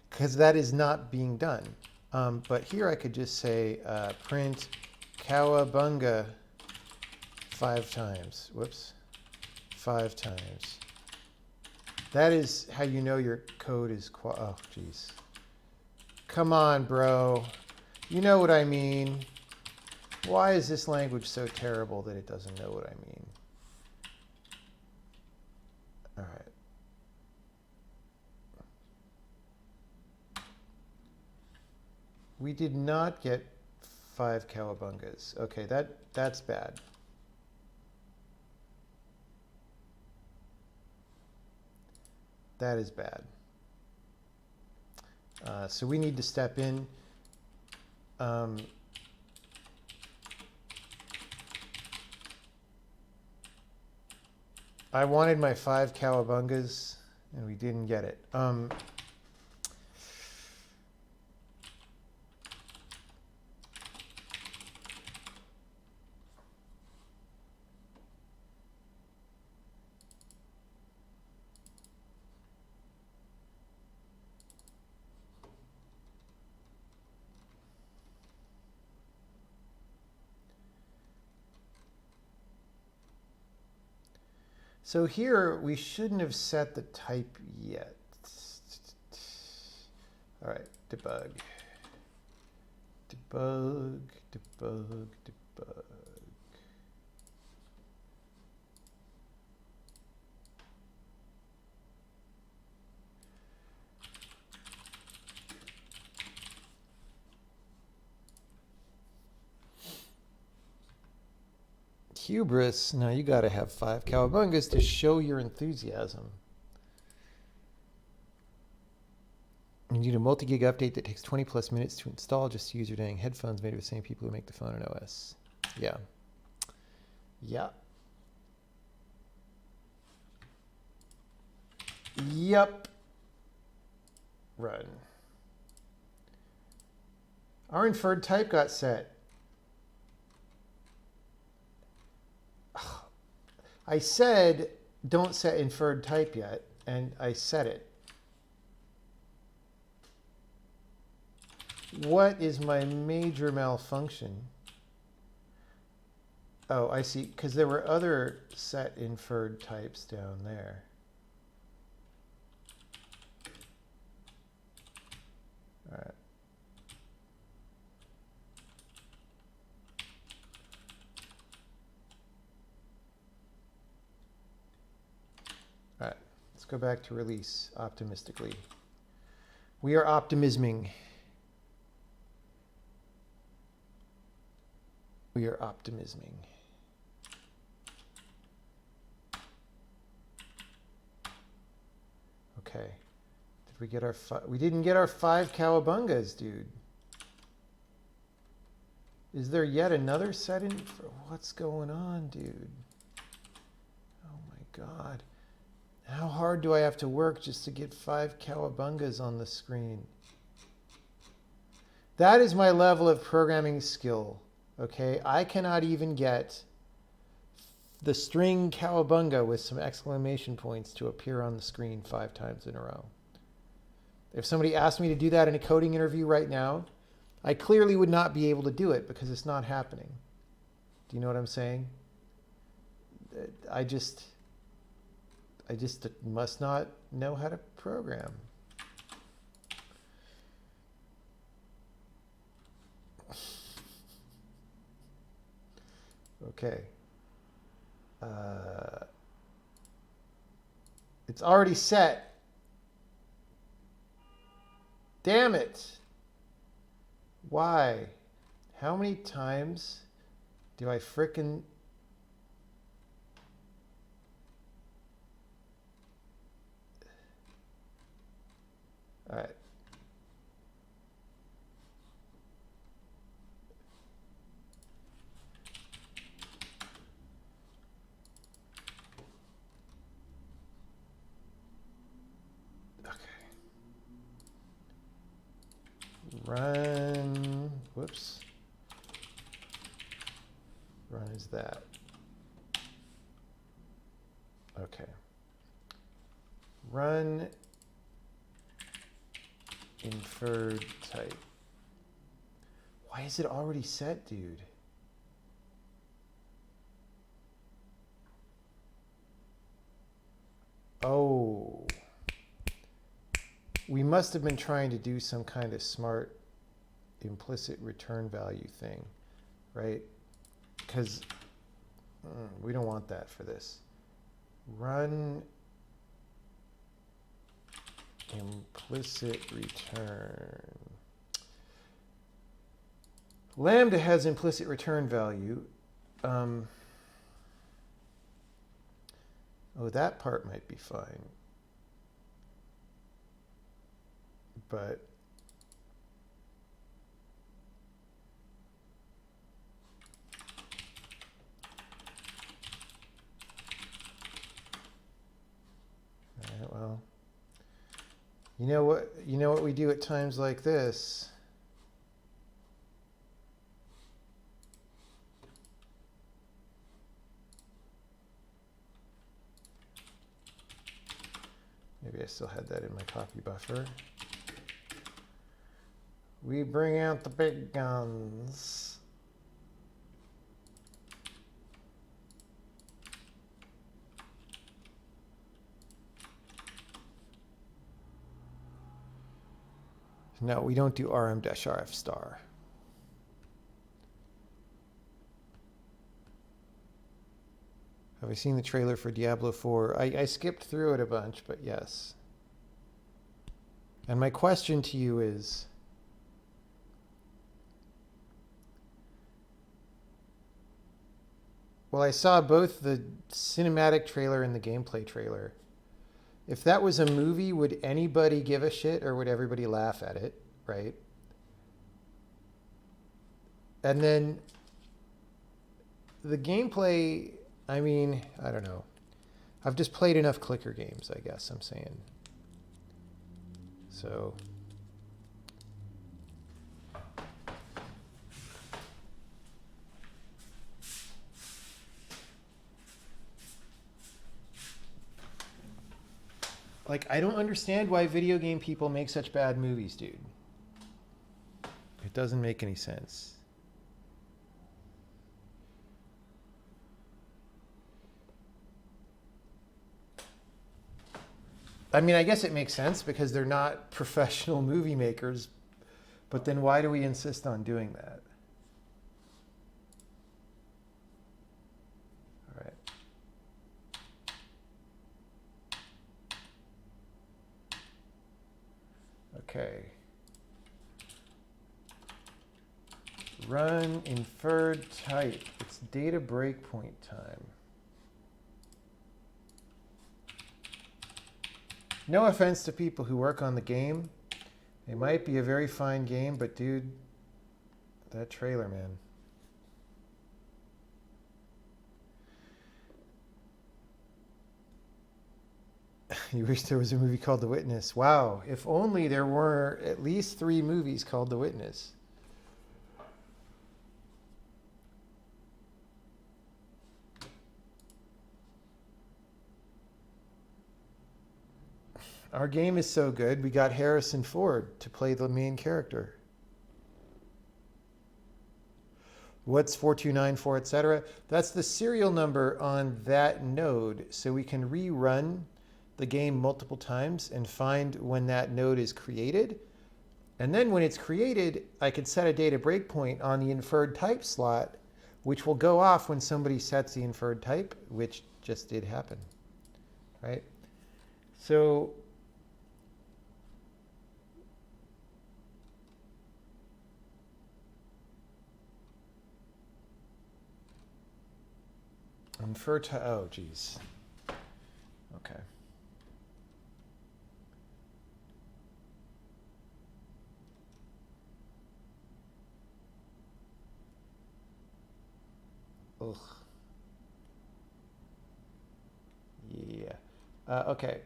because that is not being done. But here I could just say print cowabunga 5 times. Whoops. 5 times. That is how you know your code is oh, jeez. Come on, bro. You know what I mean. Why is this language so terrible that it doesn't know what I mean? All right. We did not get 5 cowabungas. Okay, that's bad. That is bad. So we need to step in. I wanted my 5 cowabungas, and we didn't get it. So here, we shouldn't have set the type yet. All right, debug. Debug, debug, debug. Hubris, now you got to have 5 cowabungas to show your enthusiasm. You need a multi-gig update that takes 20 plus minutes to install. Just use your dang headphones made of the same people who make the phone and OS. Yeah. Yeah. Yep. Run. Our inferred type got set. I said don't set inferred type yet, and I set it. What is my major malfunction? Oh, I see, because there were other set inferred types down there. All right. All right, let's go back to release optimistically. We are optimisming. We are optimisming. Okay. Did we get our we didn't get our 5 cowabungas, dude. Is there yet another set in? What's going on, dude? Oh my God. How hard do I have to work just to get 5 cowabungas on the screen? That is my level of programming skill. Okay, I cannot even get the string cowabunga with some exclamation points to appear on the screen 5 times in a row. If somebody asked me to do that in a coding interview right now, I clearly would not be able to do it because it's not happening. Do you know what I'm saying? I just must not know how to program. Okay. It's already set. Damn it. Why? How many times do I frickin'... All right. Run, whoops. Run is that. Okay. Run inferred type. Why is it already set, dude? Oh, we must have been trying to do some kind of smart implicit return value thing, right? Because we don't want that for this. Run implicit return. Lambda has implicit return value. Oh, that part might be fine. But all right, well, you know what we do at times like this? Maybe I still had that in my copy buffer. We bring out the big guns. No, we don't do rm-rf star. Have I seen the trailer for Diablo 4? I skipped through it a bunch, but yes. And my question to you is, well, I saw both the cinematic trailer and the gameplay trailer. If that was a movie, would anybody give a shit or would everybody laugh at it, right? And then the gameplay, I mean, I don't know. I've just played enough clicker games, I guess I'm saying. So like, I don't understand why video game people make such bad movies, dude. It doesn't make any sense. I mean, I guess it makes sense because they're not professional movie makers, but then why do we insist on doing that? All right. Okay. Run inferred type. It's data breakpoint time. No offense to people who work on the game. It might be a very fine game, but dude, that trailer, man. You wish there was a movie called The Witness. Wow, if only there were at least 3 movies called The Witness. Our game is so good, we got Harrison Ford to play the main character. What's 4294, etc.? That's the serial number on that node, so we can rerun the game multiple times and find when that node is created. And then when it's created, I can set a data breakpoint on the inferred type slot, which will go off when somebody sets the inferred type, which just did happen, right? So inferred type, oh geez. Okay. Ugh. Yeah. Okay.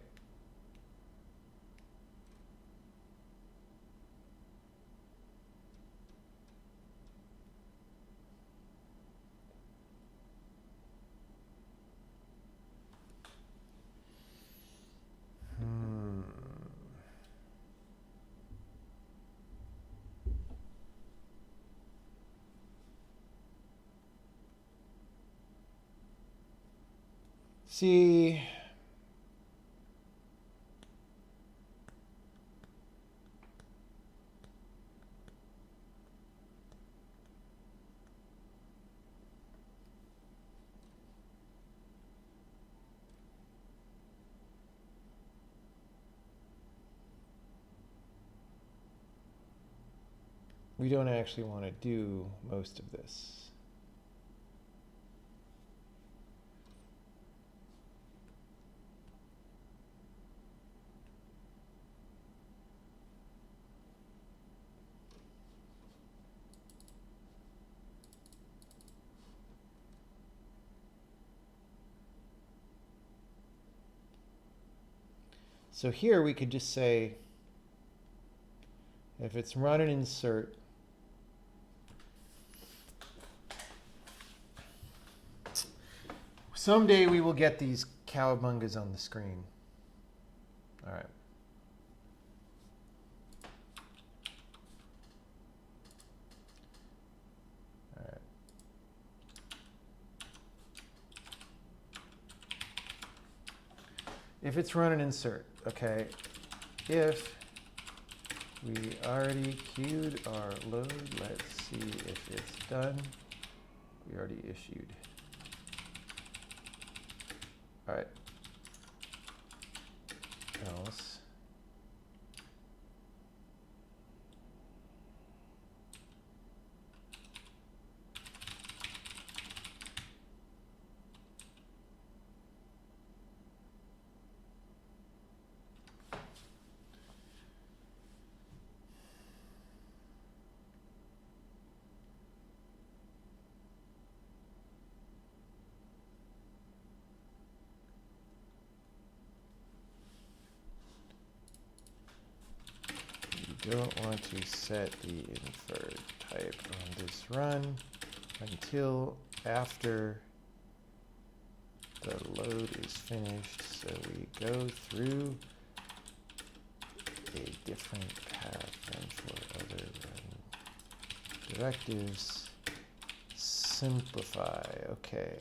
See, we don't actually want to do most of this. So here we could just say, if it's run and insert, someday we will get these cowabungas on the screen. All right. All right. If it's run and insert, okay. If we already queued our load, let's see if it's done. We already issued. All right. Else. Don't want to set the inferred type on this run until after the load is finished. So we go through a different path than for other run directives. Simplify. Okay.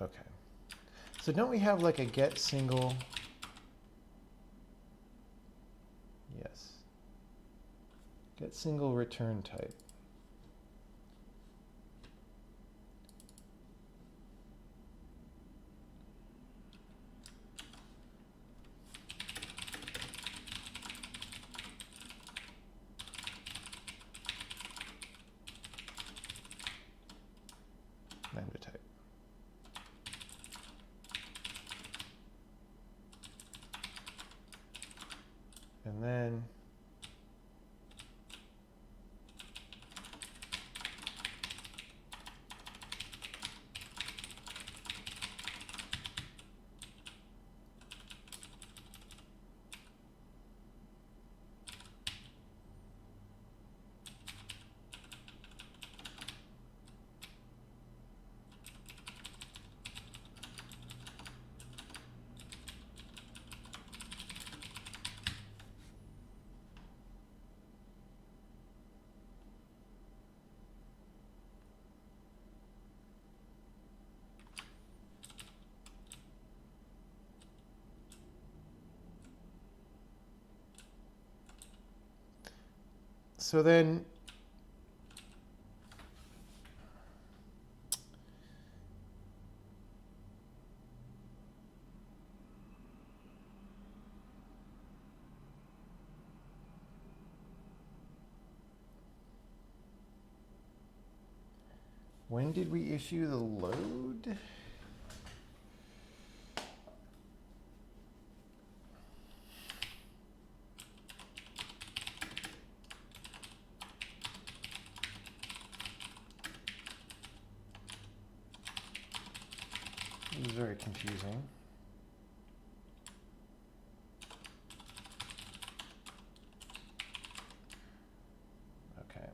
Okay. So don't we have like a get single? Yes. Get single return type. Lambda type. And then so then when did we issue the load? This is very confusing. Okay.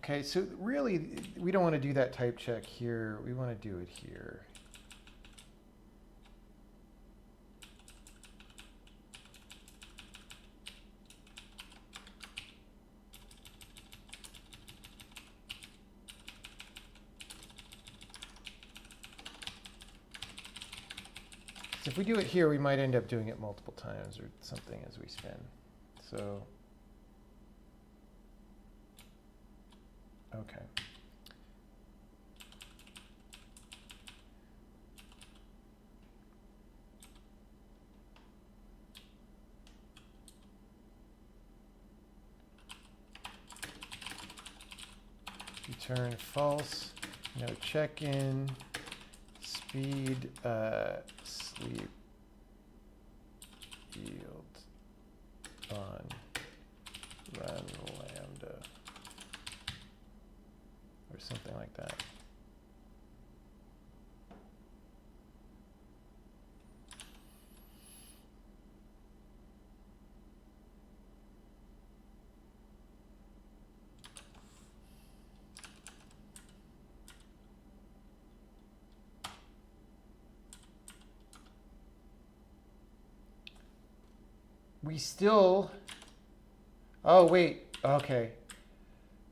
Okay, so really, we don't want to do that type check here. We want to do it here. So if we do it here, we might end up doing it multiple times or something as we spin. So, okay. Return false, no check-in, speed, sleep, yield, on, run lambda, or something like that. We still, oh wait, okay.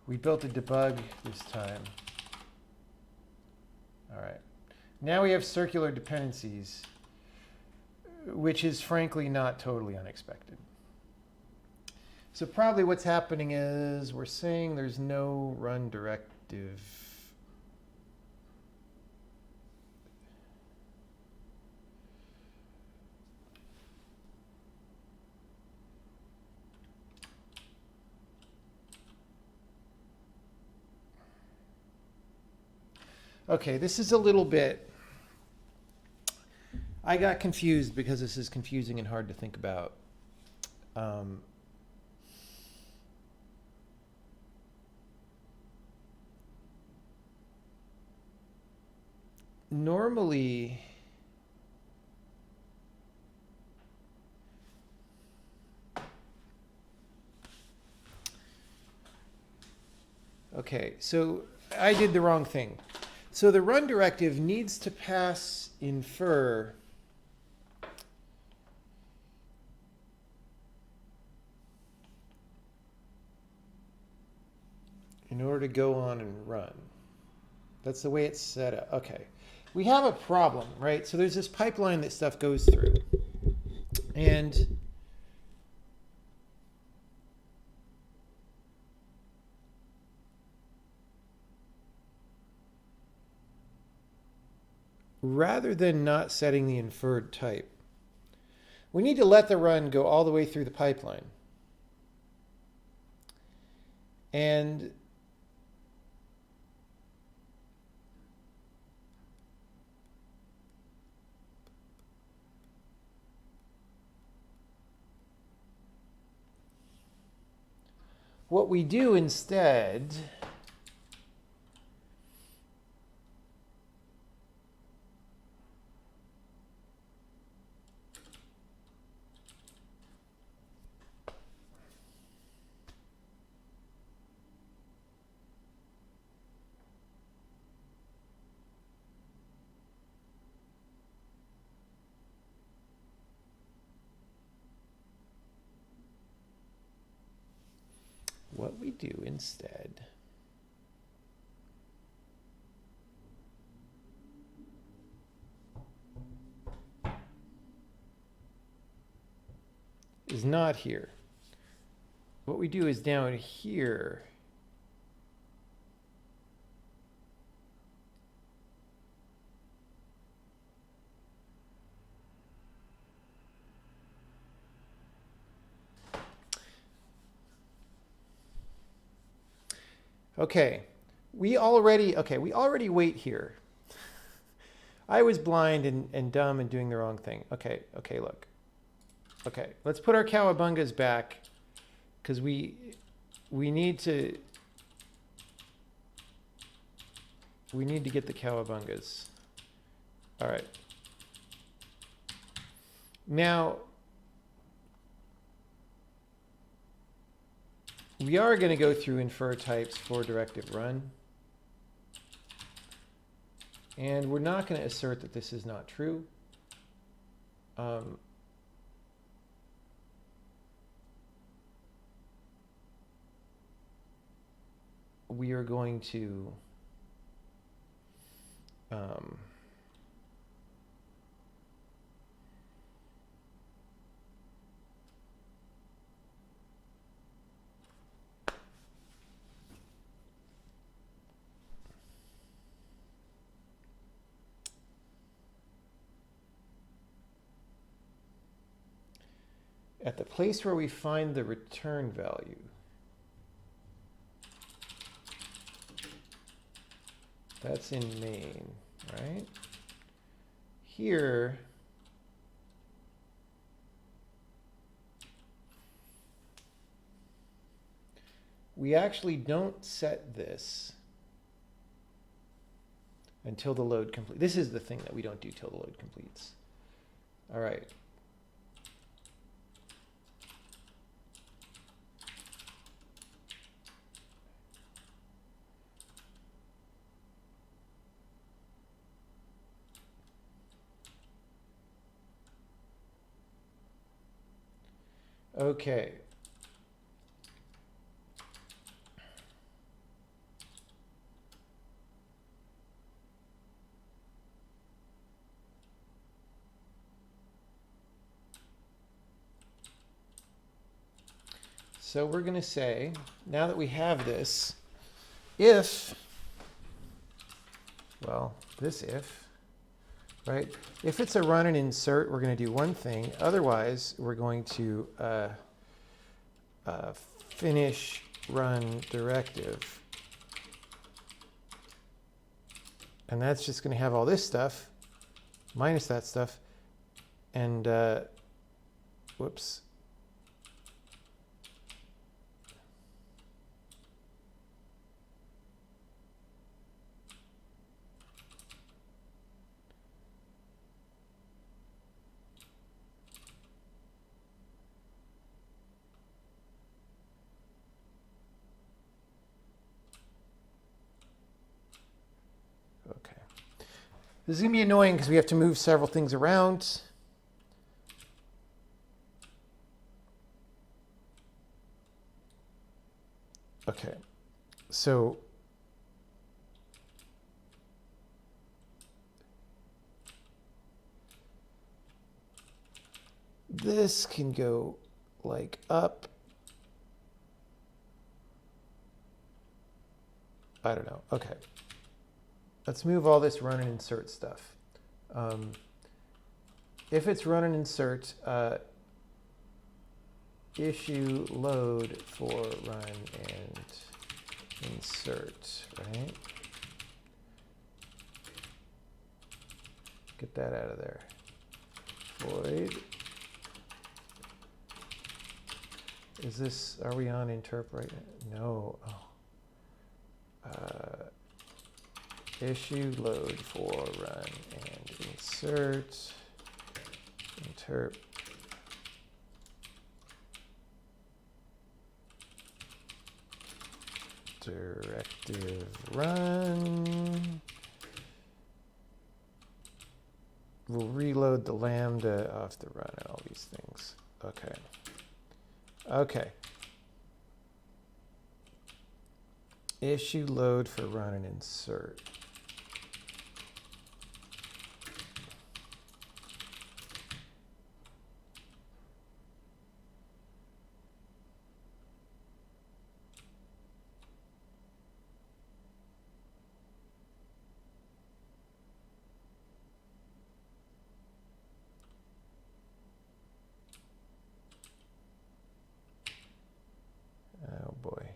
We built a debug this time. All right. Now we have circular dependencies, which is frankly not totally unexpected. So probably what's happening is we're saying there's no run directive. Okay, this is a little bit, I got confused because this is confusing and hard to think about. Normally, okay, so I did the wrong thing. So the run directive needs to pass infer in order to go on and run. That's the way it's set up. Okay. We have a problem, right? So there's this pipeline that stuff goes through. And rather than not setting the inferred type, we need to let the run go all the way through the pipeline. And what we do instead is not here. What we do is down here. Okay, we already wait here. I was blind and dumb and doing the wrong thing. Okay, look. Okay, let's put our cowabungas back because we need to get the cowabungas. All right. Now We are going to go through infer types for directive run. And we're not going to assert that this is not true. We are going to at the place where we find the return value, that's in main, right? Here, we actually don't set this until the load completes. This is the thing that we don't do till the load completes. All right. Okay. So we're going to say, now that we have this, if, well, this if, right? If it's a run and insert, we're going to do one thing. Otherwise, we're going to finish run directive. And that's just going to have all this stuff, minus that stuff, and, whoops. Okay. This is going to be annoying because we have to move several things around. Okay. So this can go like up. I don't know. Okay. Let's move all this run and insert stuff. If it's run and insert, issue load for run and insert, right? Get that out of there. Void. Is this, are we on interp right now? No. Oh. Issue load for run and insert, interp. Directive run. We'll reload the lambda off the run and all these things. Okay. Okay. Issue load for run and insert. Oh boy.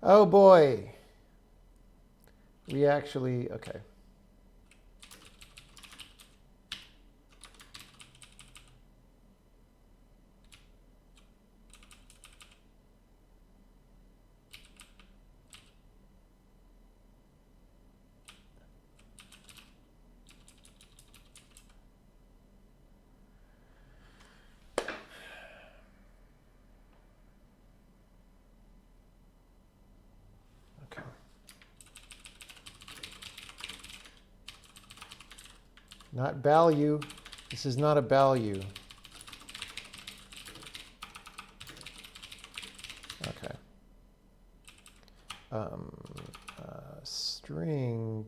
Oh boy. We actually, okay. Not value. This is not a value. Okay. String.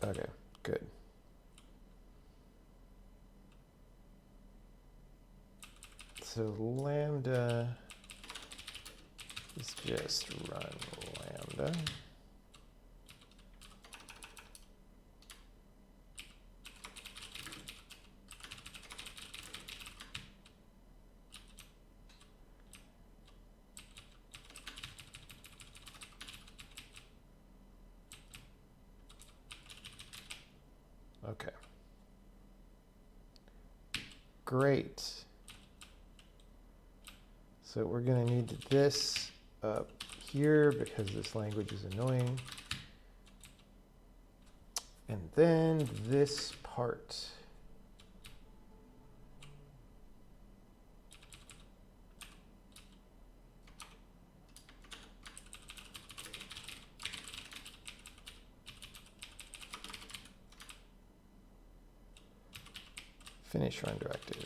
Okay, good. So lambda is just run lambda. Okay. Great. So we're going to need this up here because this language is annoying. And then this part. Finish run directive.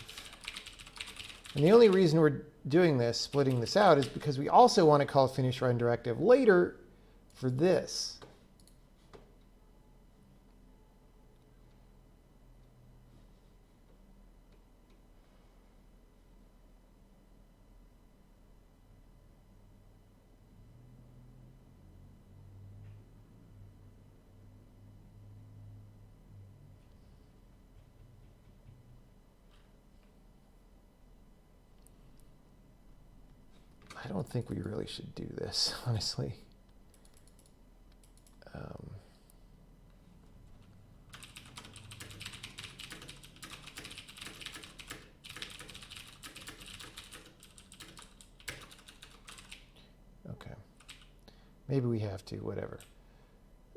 And the only reason we're doing this, splitting this out, is because we also want to call finish run directive later for this. I don't think we really should do this, honestly. Okay. Maybe we have to, whatever.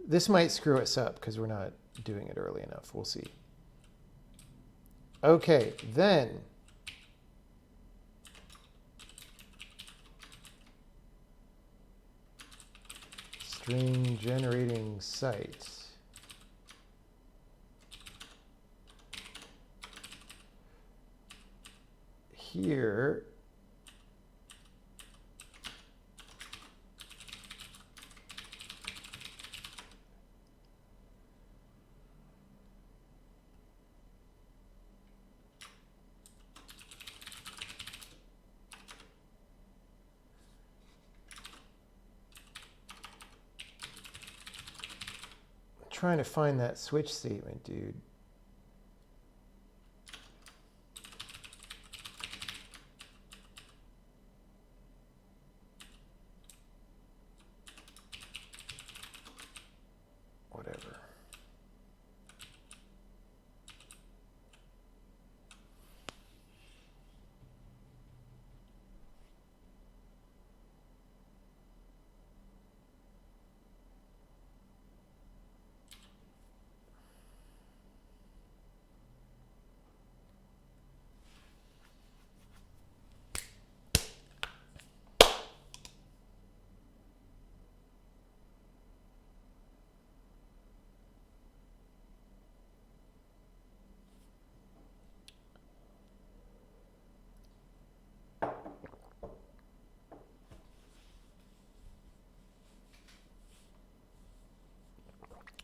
This might screw us up because we're not doing it early enough. We'll see. Okay, then string generating site. Here, I'm trying to find that switch statement, dude. Whatever.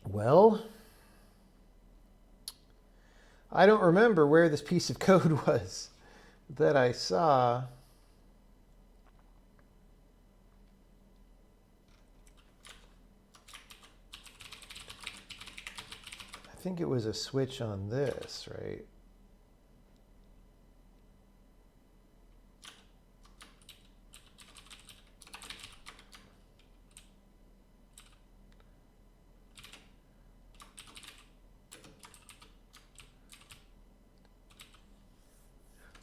Well, I don't remember where this piece of code was that I saw. I think it was a switch on this, right?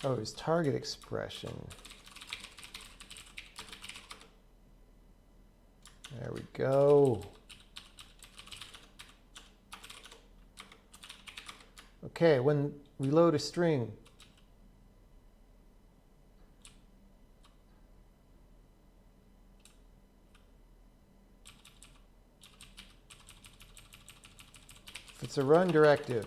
Oh, it was target expression. There we go. Okay, when we load a string, It's a run directive.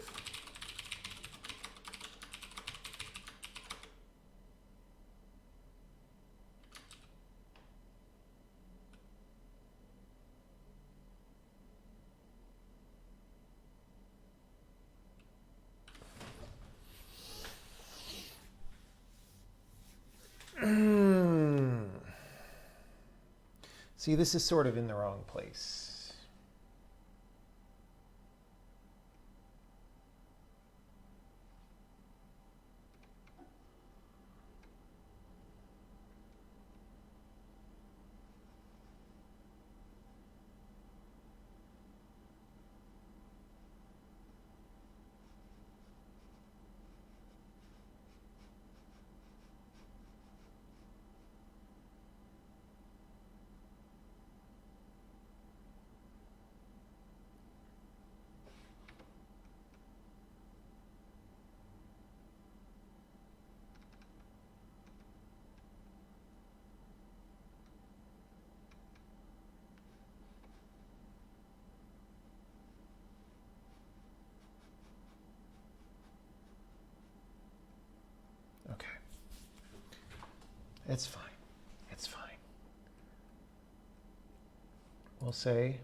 See, this is sort of in the wrong place. Okay. It's fine. It's fine. We'll say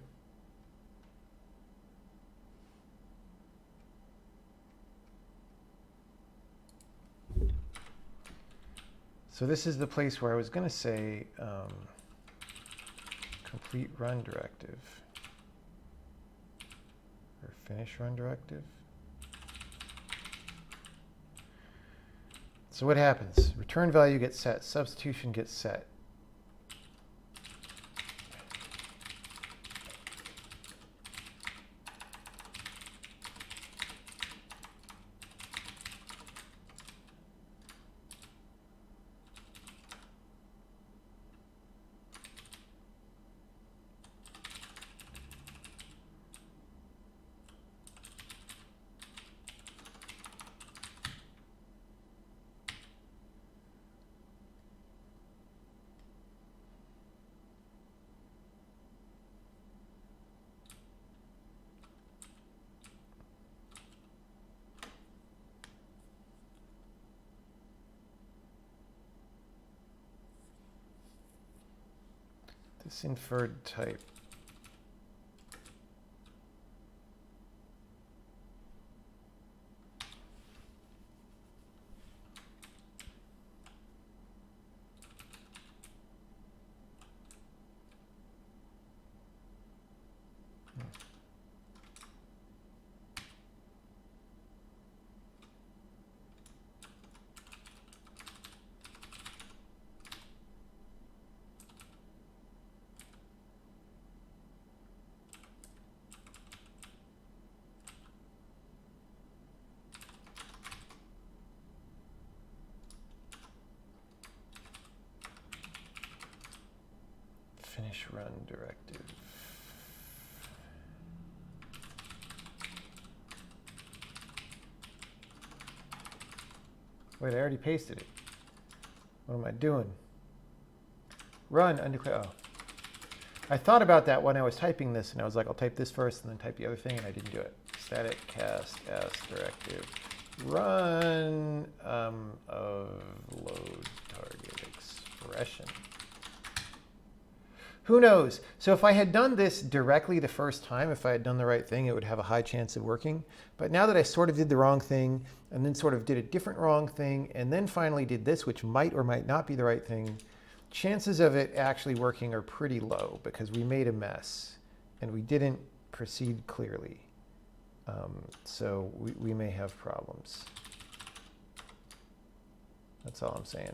so this is the place where I was going to say complete run directive or finish run directive. So what happens? Return value gets set, substitution gets set. This inferred type. Finish run directive. Wait, I already pasted it. What am I doing? Run, undeclared. Oh. I thought about that when I was typing this, and I was like, I'll type this first and then type the other thing, and I didn't do it. Static cast as directive. Run of load target expression. Who knows? So if I had done this directly the first time, if I had done the right thing, it would have a high chance of working. But now that I sort of did the wrong thing, and then sort of did a different wrong thing, and then finally did this, which might or might not be the right thing, chances of it actually working are pretty low because we made a mess and we didn't proceed clearly. So we may have problems. That's all I'm saying.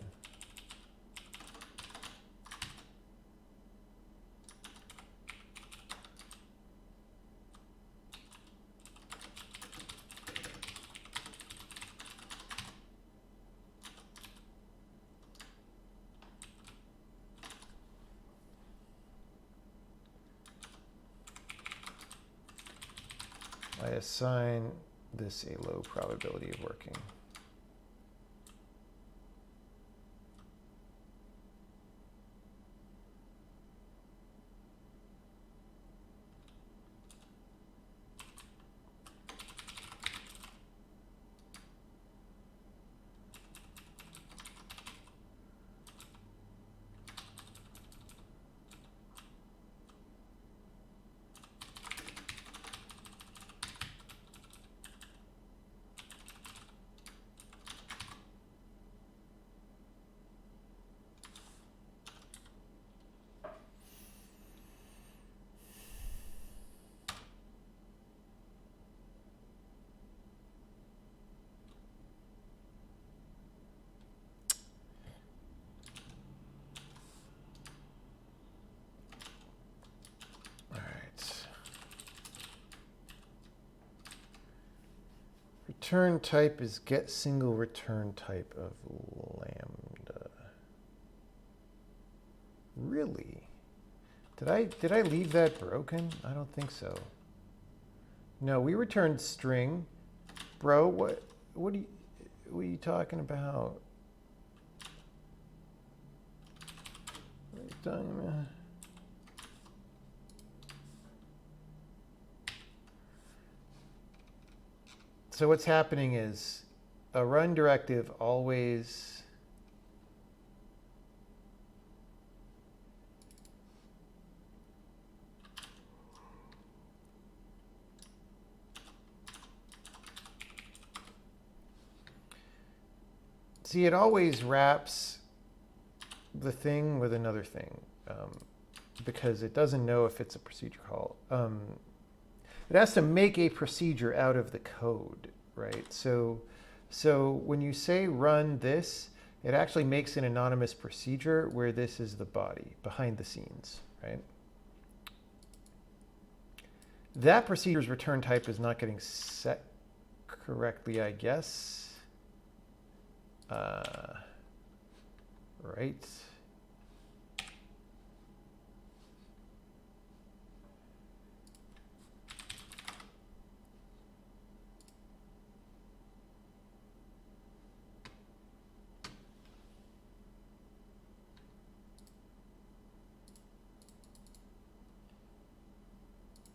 I assign this a low probability of working. return type is get single return type of lambda. Really? Did I leave that broken? I don't think so. No, we returned string. Bro, what are you talking about? What are you talking about? So what's happening is a run directive always it always wraps the thing with another thing because it doesn't know if it's a procedure call. It has to make a procedure out of the code, right? So when you say run this, it actually makes an anonymous procedure where this is the body behind the scenes, right? That procedure's return type is not getting set correctly, I guess. Right.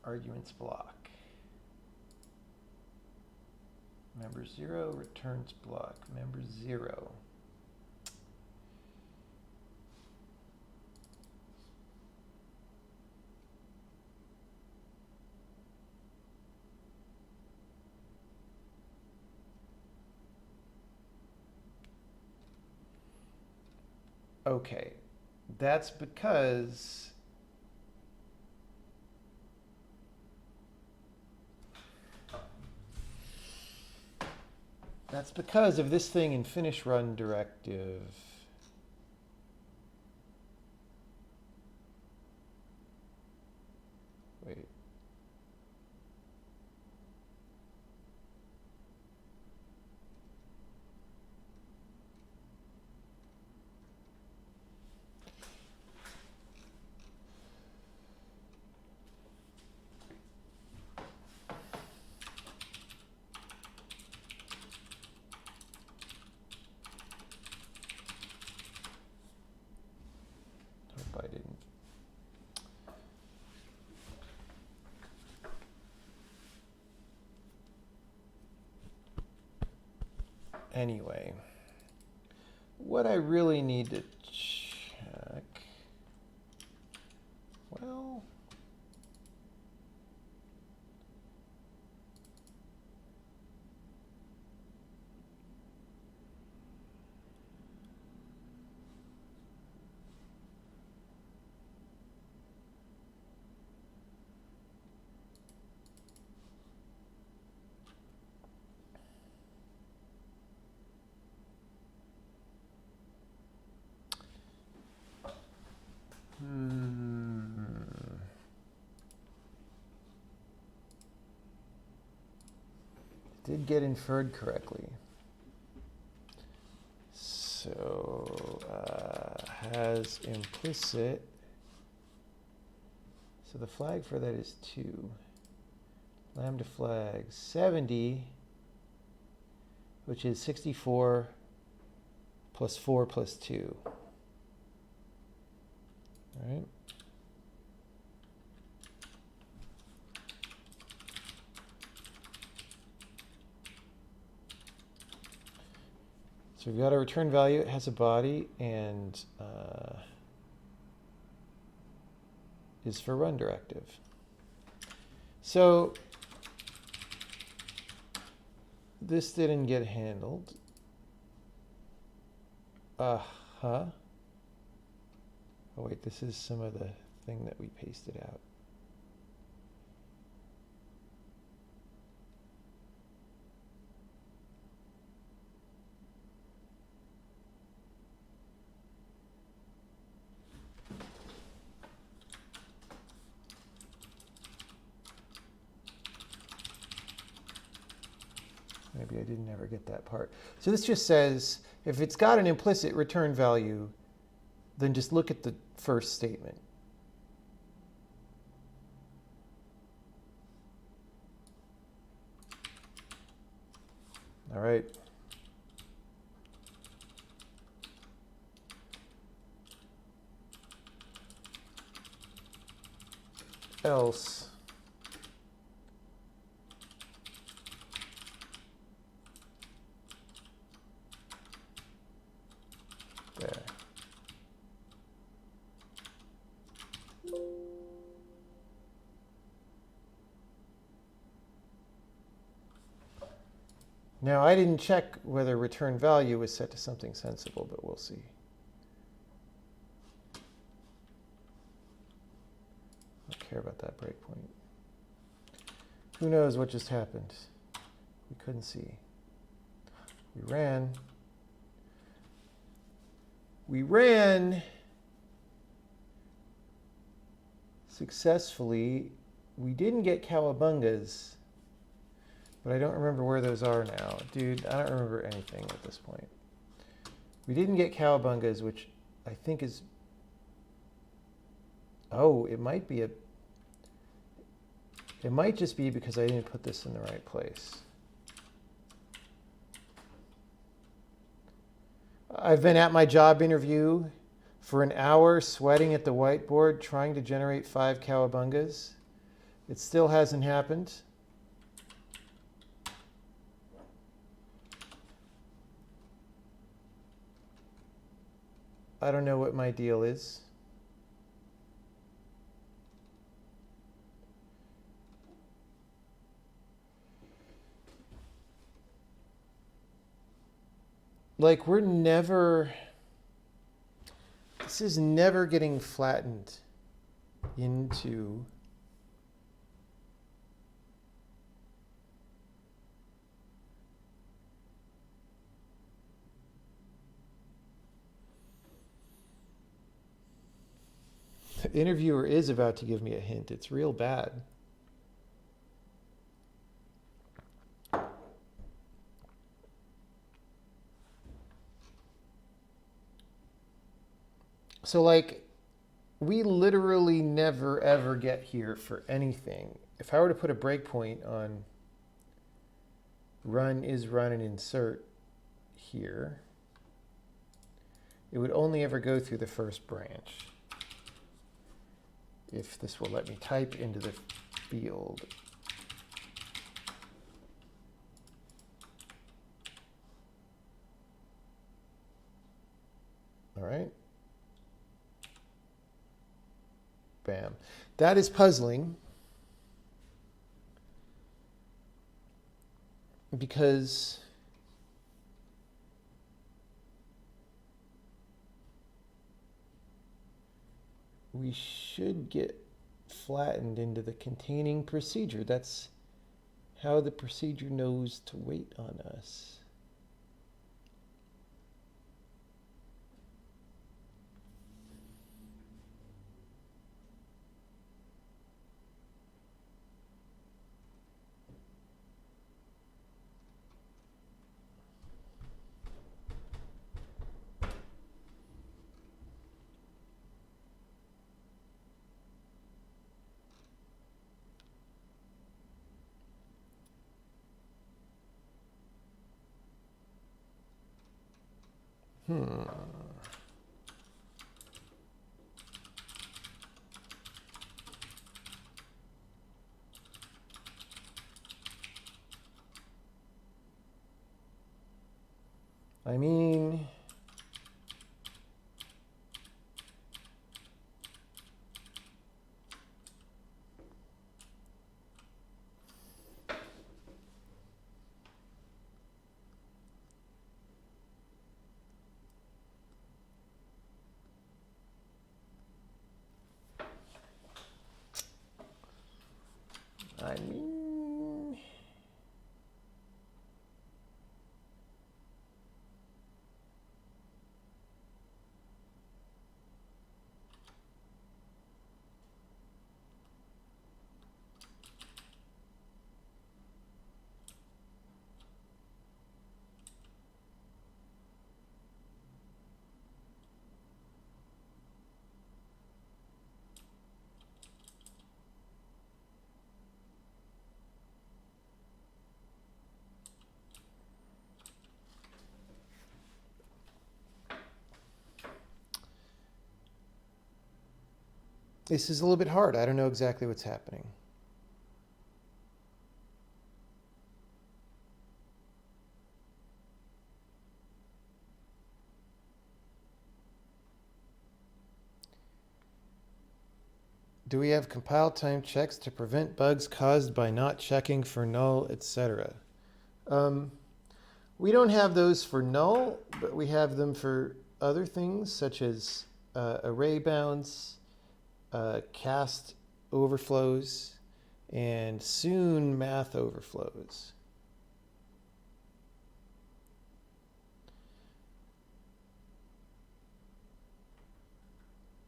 Arguments block. Member 0 returns block. Member 0. Okay, that's because of this thing in finish run directive. Wait. Hope I didn't. Anyway, what I really need to check, well, did get inferred correctly. So has implicit. So the flag for that is 2. Lambda flag 70, which is 64 plus 4 plus 2. All right. So we've got a return value. It has a body and is for run directive. So this didn't get handled. Oh wait, this is some of the thing that we pasted out. Maybe I didn't ever get that part. So this just says, if it's got an implicit return value, then just look at the first statement. All right. Else there. Now, I didn't check whether return value was set to something sensible, but we'll see. I don't care about that breakpoint. Who knows what just happened? We couldn't see. We ran. We ran successfully. We didn't get cowabungas, but I don't remember where those are now. Dude, I don't remember anything at this point. We didn't get cowabungas, which I think is... Oh, it might be a... It might just be because I didn't put this in the right place. I've been at my job interview for an hour, sweating at the whiteboard, trying to generate 5 cowabungas. It still hasn't happened. I don't know what my deal is. Like, we're never... This is never getting flattened into... The interviewer is about to give me a hint. It's real bad. So, like, we literally never, ever get here for anything. If I were to put a breakpoint on run is run and insert here, it would only ever go through the first branch. If this will let me type into the field. All right. Bam. That is puzzling because we should get flattened into the containing procedure. That's how the procedure knows to wait on us. I mean, This is a little bit hard. I don't know exactly what's happening. Do we have compile time checks to prevent bugs caused by not checking for null, etc.? We don't have those for null, but we have them for other things such as array bounds, cast overflows, and soon math overflows.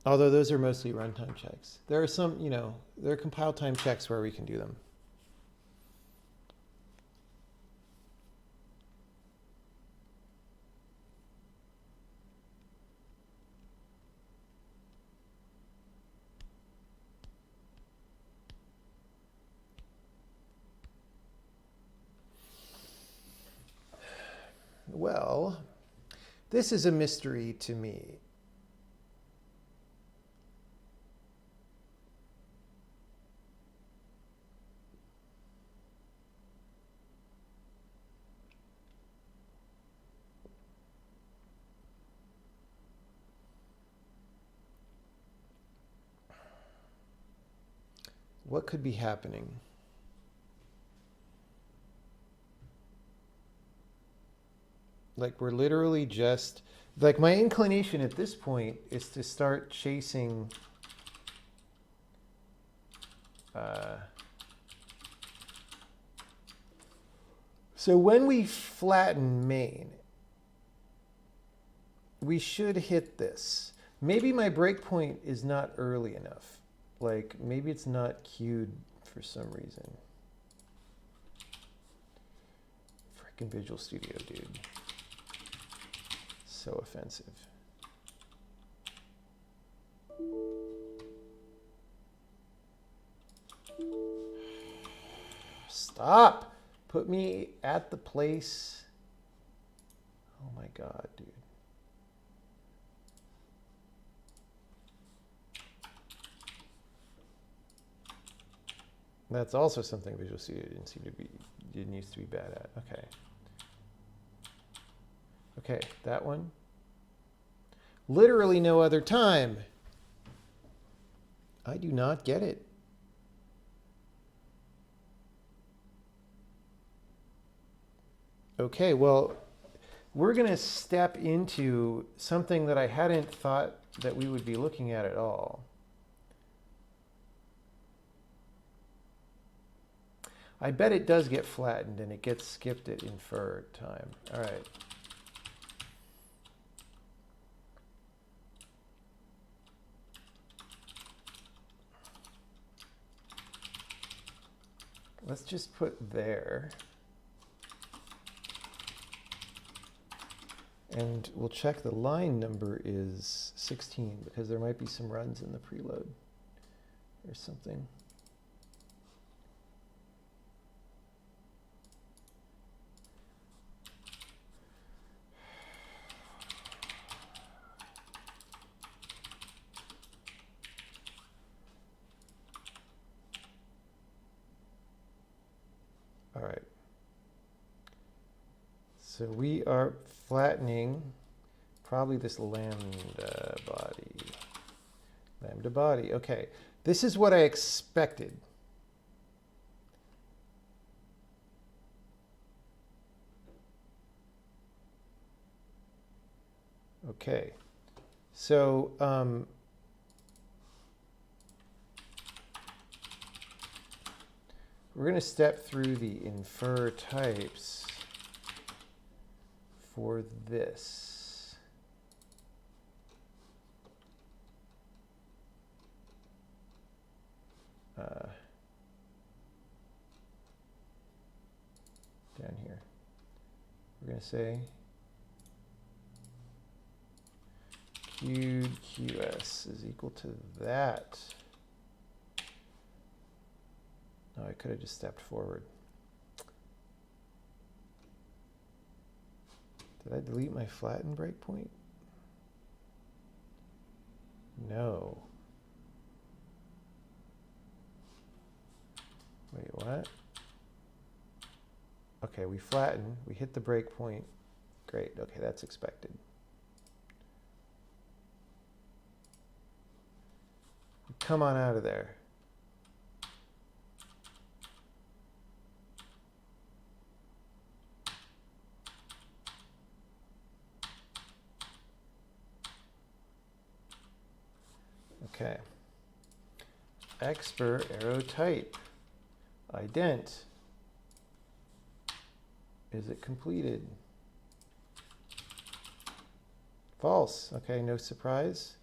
Although those are mostly runtime checks. There are some, there are compile time checks where we can do them. Well, this is a mystery to me. What could be happening? Like we're literally just, like my inclination at this point is to start chasing so when we flatten main, we should hit this. Maybe my breakpoint is not early enough. Like maybe it's not queued for some reason. Frickin' Visual Studio, dude. So offensive. Stop! Put me at the place. Oh my God, dude. That's also something Visual Studio didn't used to be bad at. Okay. Okay, that one. Literally no other time. I do not get it. Okay, well, we're going to step into something that I hadn't thought that we would be looking at all. I bet it does get flattened and it gets skipped at inferred time. All right. Let's just put there. And we'll check the line number is 16 because there might be some runs in the preload or something. All right. So we are flattening probably this lambda body. Lambda body. Okay. This is what I expected. Okay. So we're going to step through the infer types for this. Down here. We're going to say queued QS is equal to that. Oh, I could have just stepped forward. Did I delete my flatten breakpoint? No. Wait, what? Okay, we flatten. We hit the breakpoint. Great. Okay, that's expected. Come on out of there. Okay. Expr arrow type. Ident. Is it completed? False. Okay, no surprise.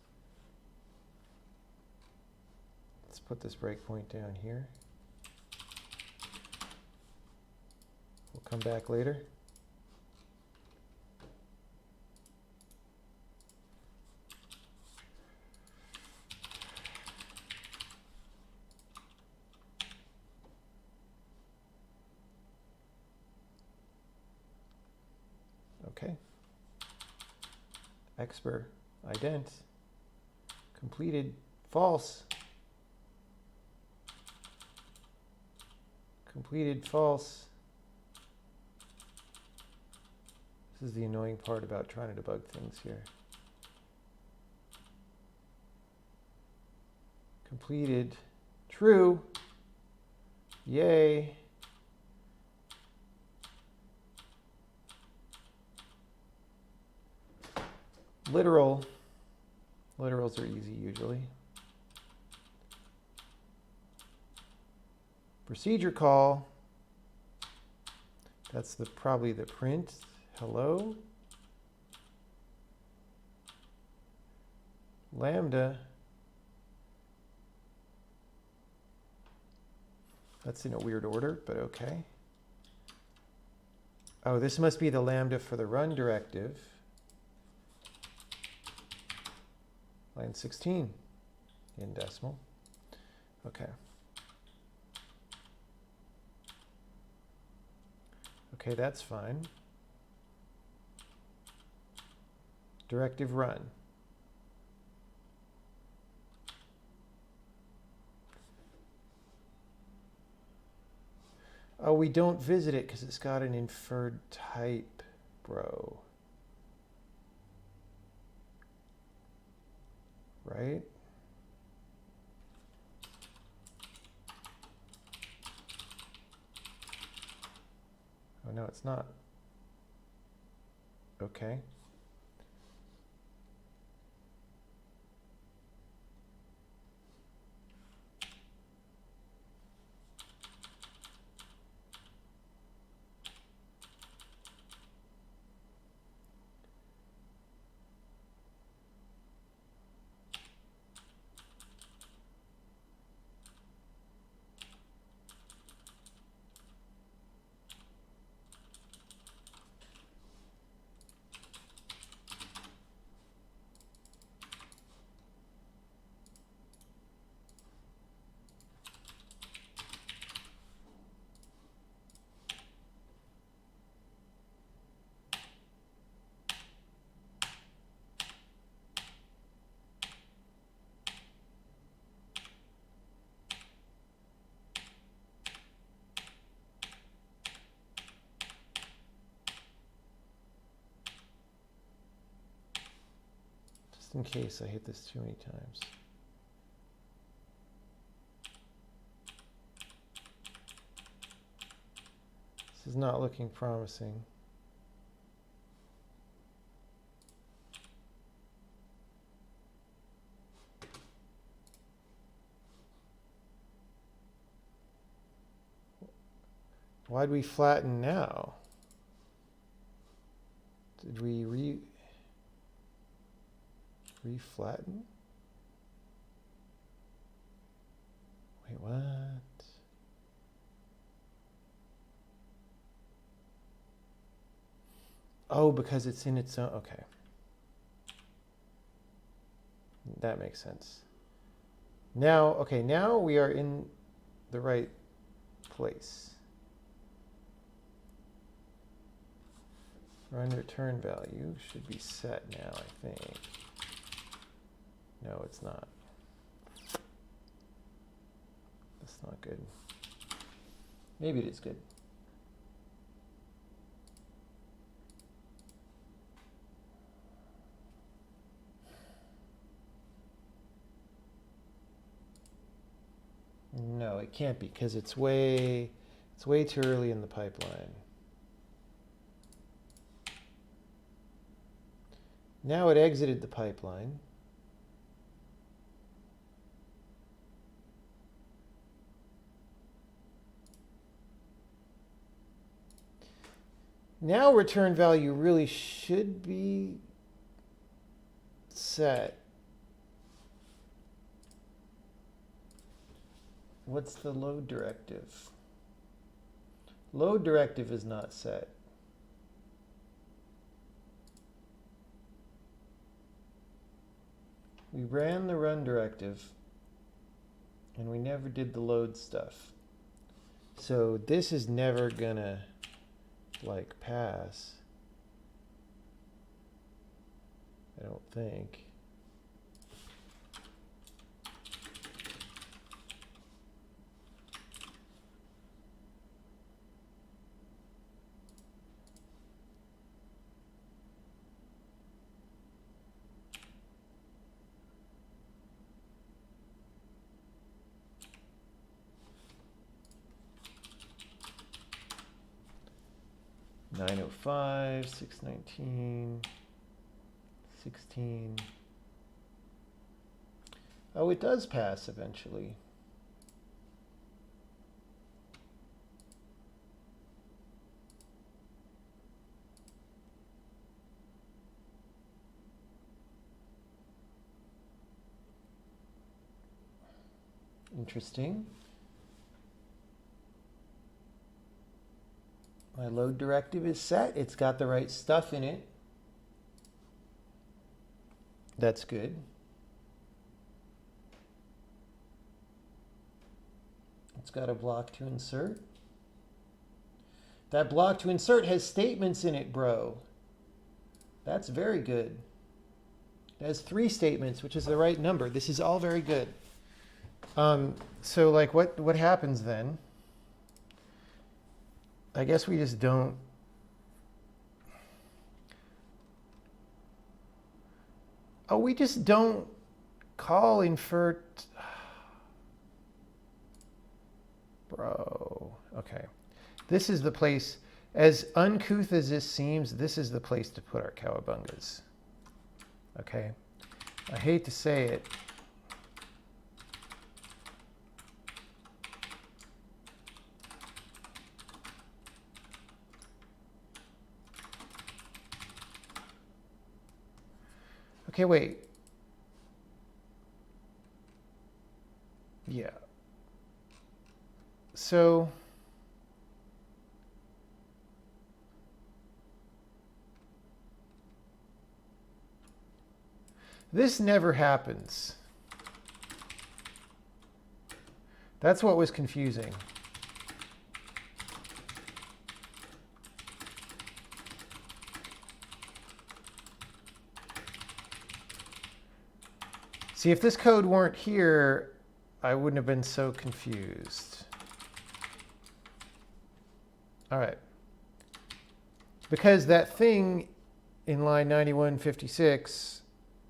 Let's put this breakpoint down here. We'll come back later. Okay. Expr ident completed false. Completed false. This is the annoying part about trying to debug things here. Completed true. Yay. Literal. Literals are easy usually. Procedure call. That's probably the print. Hello. Lambda. That's in a weird order, but okay. Oh, this must be the lambda for the run directive. Line 16 in decimal. Okay. Okay, that's fine. Directive run. Oh, we don't visit it because it's got an inferred type, bro. Right? Oh, no, it's not. Okay. Just in case I hit this too many times. This is not looking promising. Why'd we flatten now? Did we re-flatten? Wait, what? Oh, because it's in its own, okay. That makes sense. Now, okay, now we are in the right place. Run return value should be set now, I think. No, it's not. That's not good. Maybe it is good. No, it can't be because it's way too early in the pipeline. Now it exited the pipeline. Now return value really should be set. What's the load directive? Load directive is not set. We ran the run directive and we never did the load stuff. So this is never gonna like pass. I don't think. $905, $619, $16. Oh, it does pass eventually. Interesting. My load directive is set. It's got the right stuff in it. That's good. It's got a block to insert. That block to insert has statements in it, bro. That's very good. It has 3 statements, which is the right number. This is all very good. So like what happens then? I guess we just don't. Oh, we just don't call inferred. Bro, okay. This is the place, as uncouth as this seems, this is the place to put our cowabungas. Okay? I hate to say it. Okay, wait. Yeah. So this never happens. That's what was confusing. See, if this code weren't here, I wouldn't have been so confused. All right. Because that thing in line 9156,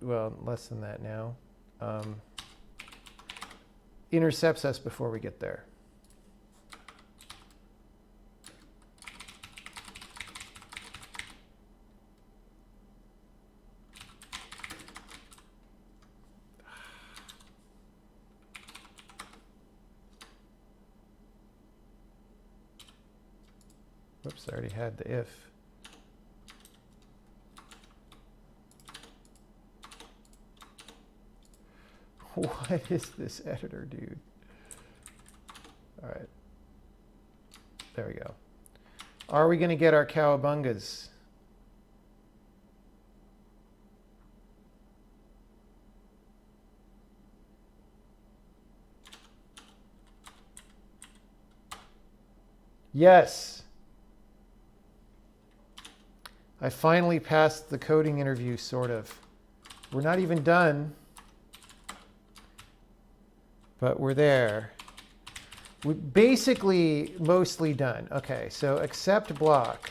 well, less than that now, intercepts us before we get there. Whoops, I already had the if. What is this editor, dude? All right. There we go. Are we going to get our cowabungas? Yes. I finally passed the coding interview, sort of. We're not even done, but we're there. We basically mostly done. Okay, so accept block.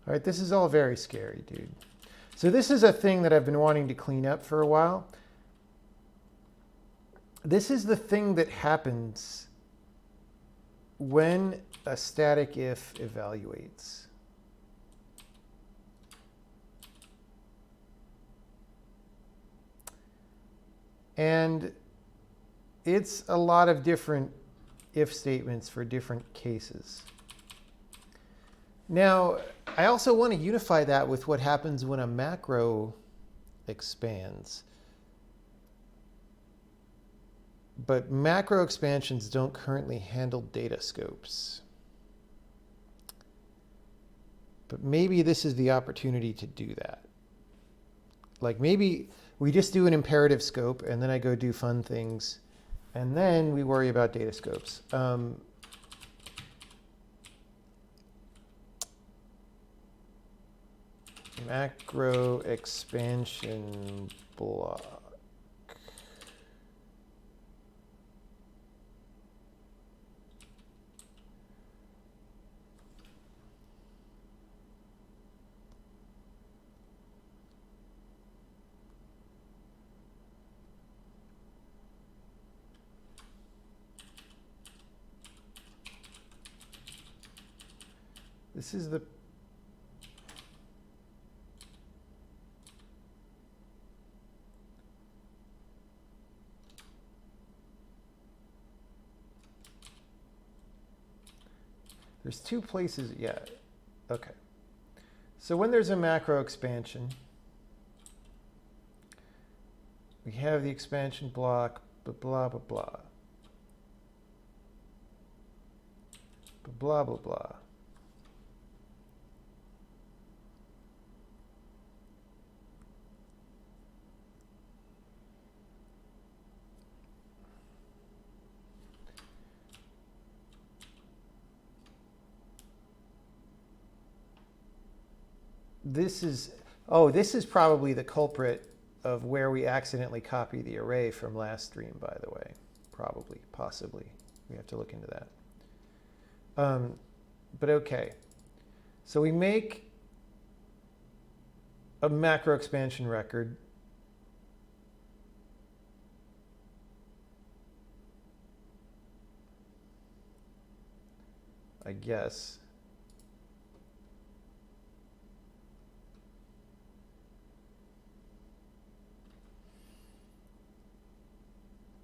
All right, this is all very scary, dude. So this is a thing that I've been wanting to clean up for a while. This is the thing that happens when a static if evaluates. And it's a lot of different if statements for different cases. Now, I also want to unify that with what happens when a macro expands. But macro expansions don't currently handle data scopes. But maybe this is the opportunity to do that. Like maybe we just do an imperative scope and then I go do fun things and then we worry about data scopes. Macro expansion block. This is the there's two places, yeah, okay. So when there's a macro expansion, we have the expansion block, blah, blah, blah, blah. Blah, blah, blah. This is probably the culprit of where we accidentally copy the array from last stream, by the way. Probably, possibly. We have to look into that. But okay. So we make a macro expansion record. I guess.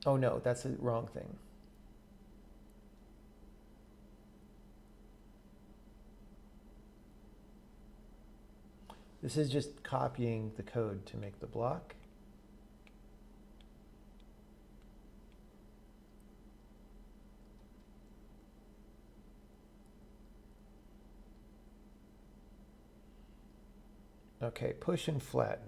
Oh no, that's the wrong thing. This is just copying the code to make the block. Okay, push and flatten.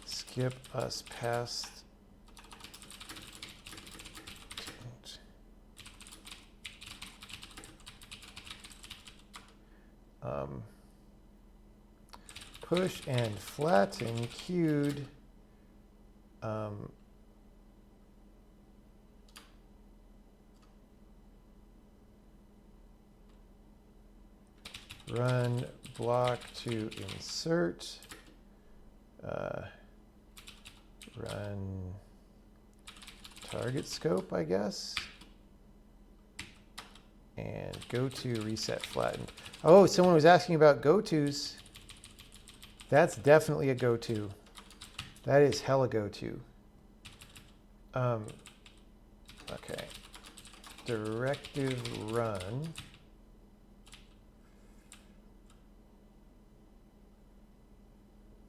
Skip us past push and flatten queued run block to insert, run target scope, I guess, and go to reset flattened. Oh, someone was asking about go-tos. That's definitely a go-to. That is hella go-to. Okay. Directive run.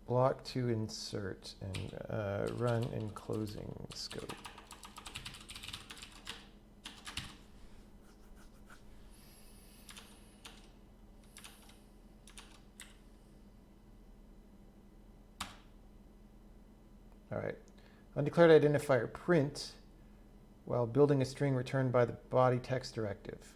Block to insert and run in closing scope. All right. Undeclared identifier print while building a string returned by the body text directive.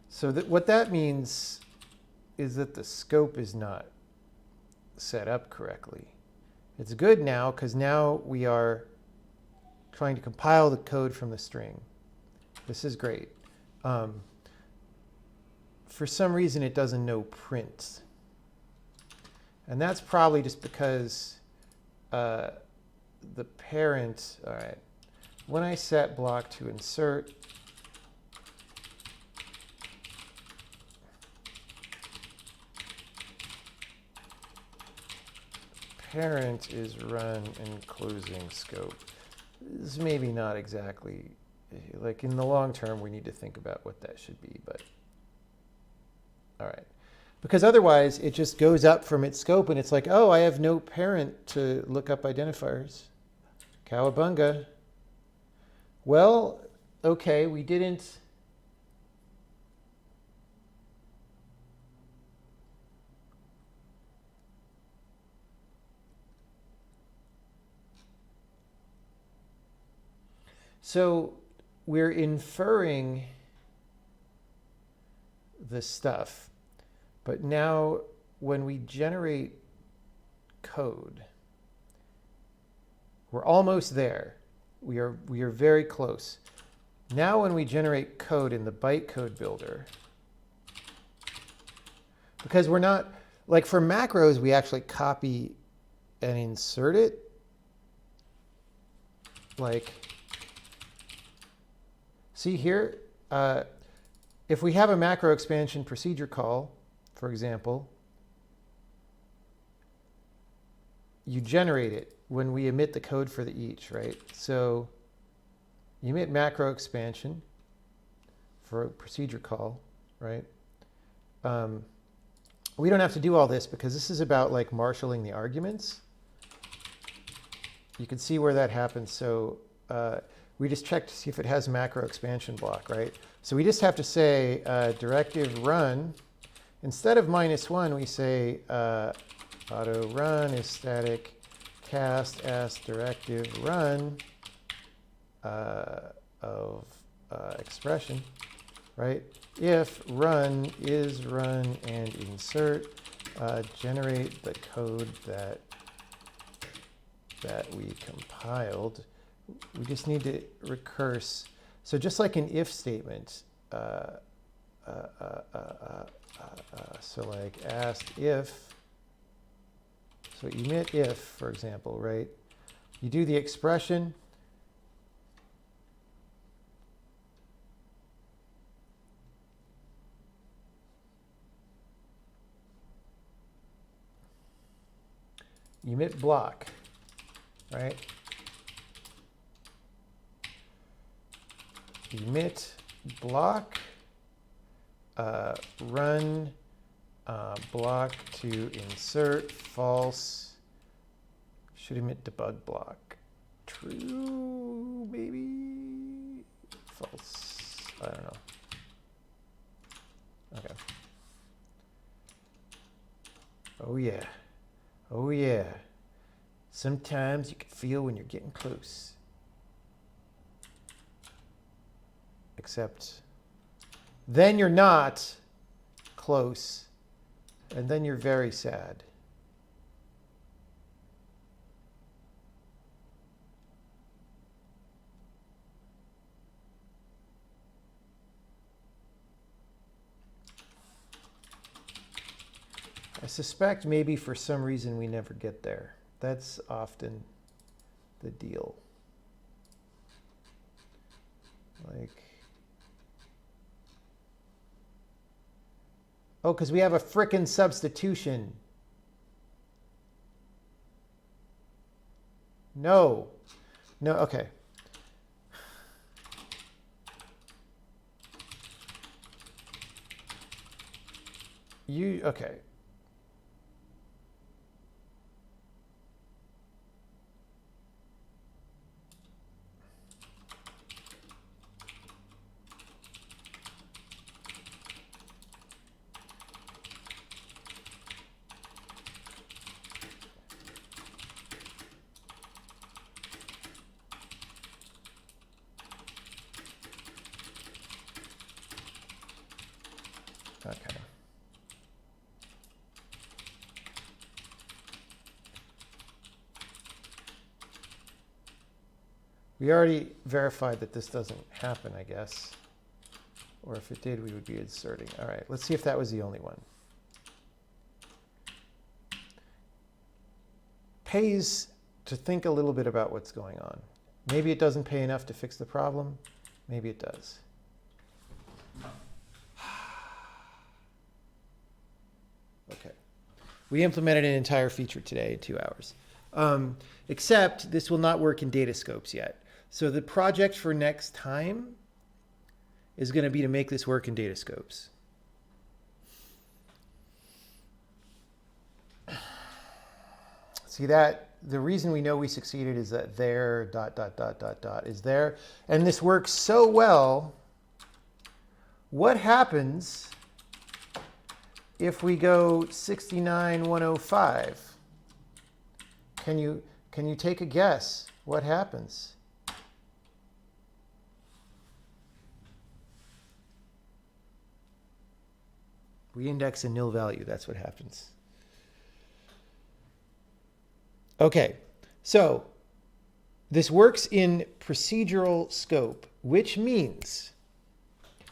So what that means is that the scope is not set up correctly. It's good now because now we are trying to compile the code from the string. This is great. For some reason, it doesn't know print. And that's probably just because the parent, all right, when I set block to insert, parent is run in closing scope. This is maybe not exactly, like in the long term, we need to think about what that should be, but all right. Because otherwise, it just goes up from its scope and it's like, oh, I have no parent to look up identifiers. Cowabunga. Well, okay, we didn't. So we're inferring the stuff, but now when we generate code, we're almost there. We are very close. Now when we generate code in the bytecode builder, because we're not, like for macros, we actually copy and insert it. Like, see here, if we have a macro expansion procedure call, for example, you generate it when we emit the code for the each, right? So you emit macro expansion for a procedure call, right? We don't have to do all this because this is about like marshalling the arguments. You can see where that happens. So we just check to see if it has macro expansion block, right? So we just have to say directive run. Instead of -1, we say auto run is static cast as directive run of expression, right? If run is run and insert, generate the code that we compiled. We just need to recurse. So just like an if statement, so like asked if, so emit if, for example, right? You do the expression. Emit block, right? Emit block, run block to insert, false, should emit debug block. True, maybe, false, I don't know. Okay. Oh yeah, oh yeah. Sometimes you can feel when you're getting close. except then you're not close, and then you're very sad. I suspect maybe for some reason we never get there. That's often the deal. Like, oh, because we have a frickin' substitution. No. No, okay. Okay. Okay. We already verified that this doesn't happen, I guess. Or if it did, we would be inserting. All right, let's see if that was the only one. Pays to think a little bit about what's going on. Maybe it doesn't pay enough to fix the problem. Maybe it does. Okay. We implemented an entire feature today in 2 hours. Except this will not work in data scopes yet. So the project for next time is going to be to make this work in data scopes. See that? The reason we know we succeeded is that there, ... is there. And this works so well. What happens if we go 69105? Can you take a guess? What happens? We index a nil value. That's what happens. Okay, so this works in procedural scope, which means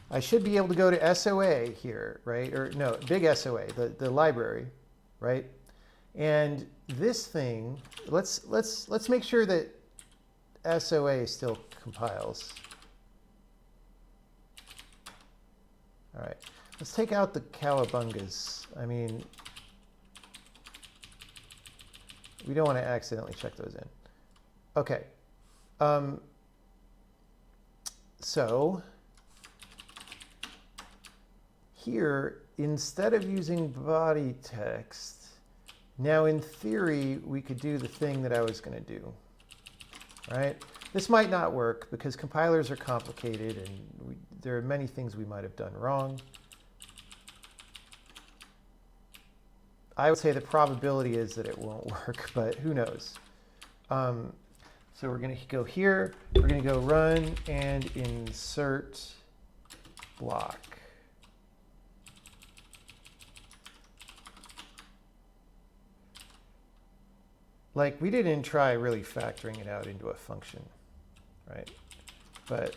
I should be able to go to SOA here, right? Or no, big SOA, the library, right? And this thing, let's make sure that SOA still compiles. All right, let's take out the cowabungas. I mean, we don't want to accidentally check those in. Okay. So here, instead of using body text, now in theory, we could do the thing that I was going to do, right? This might not work because compilers are complicated and there are many things we might have done wrong. I would say the probability is that it won't work, but who knows? So we're going to go here. We're going to go run and insert block. Like, we didn't try really factoring it out into a function, right? But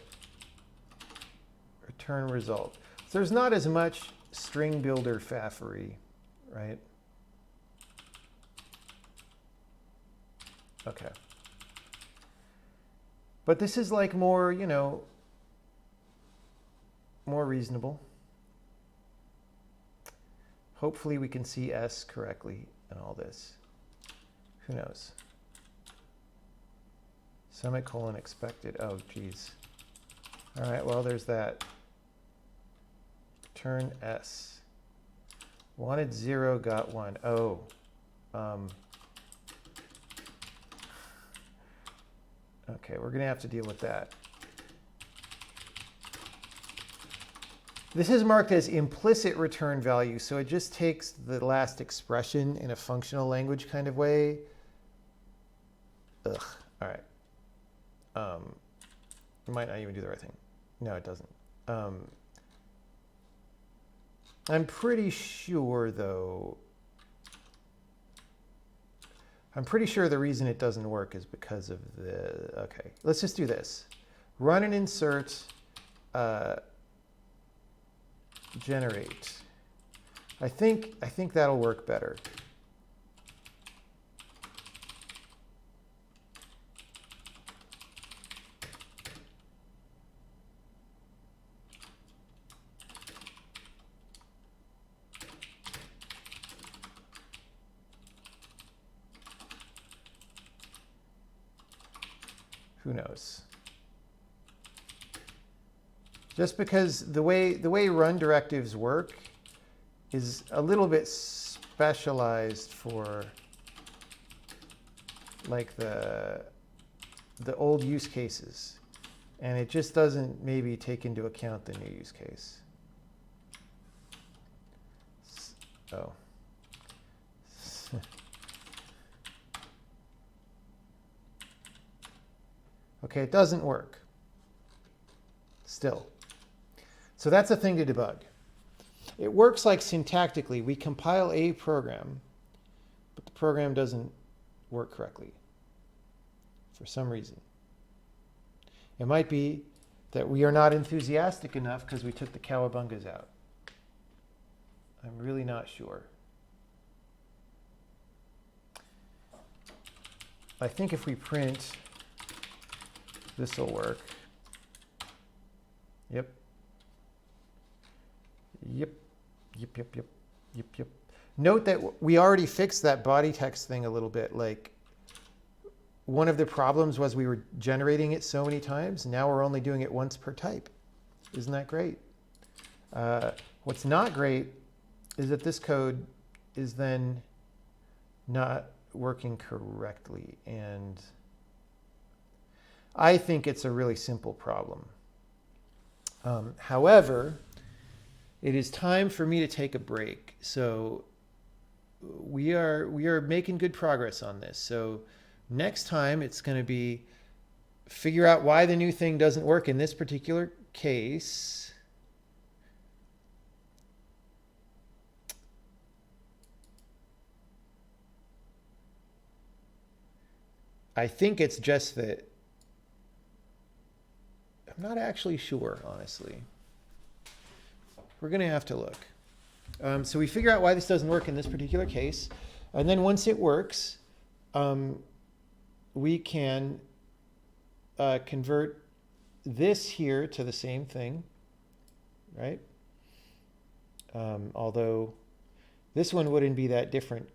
return result. So there's not as much string builder faffery, right? Okay. But this is like more, you know, more reasonable. Hopefully we can see S correctly in all this. Who knows? Semicolon expected. Oh, geez. All right, well, there's that. Return S. Wanted 0, got 1. Oh. Okay, we're going to have to deal with that. This is marked as implicit return value, so it just takes the last expression in a functional language kind of way. Ugh, all right. It might not even do the right thing. No, it doesn't. I'm pretty sure, though, the reason it doesn't work is because of the, okay, let's just do this. Run and insert generate. I think that'll work better. Who knows? Just because the way run directives work is a little bit specialized for like the old use cases, and it just doesn't maybe take into account the new use case. Oh. Okay, it doesn't work still. So that's a thing to debug. It works like syntactically. We compile a program, but the program doesn't work correctly for some reason. It might be that we are not enthusiastic enough because we took the cowabungas out. I'm really not sure. I think if we print, this will work. Yep. Yep. Yep, yep, yep, yep, yep. Note that we already fixed that body text thing a little bit. Like, one of the problems was we were generating it so many times. Now we're only doing it once per type. Isn't that great? What's not great is that this code is then not working correctly. And I think it's a really simple problem. However, it is time for me to take a break. So we are making good progress on this. So next time it's going to be figure out why the new thing doesn't work in this particular case. I think it's just that I'm not actually sure, honestly. We're going to have to look. So we figure out why this doesn't work in this particular case. And then once it works, we can convert this here to the same thing, right? Although this one wouldn't be that different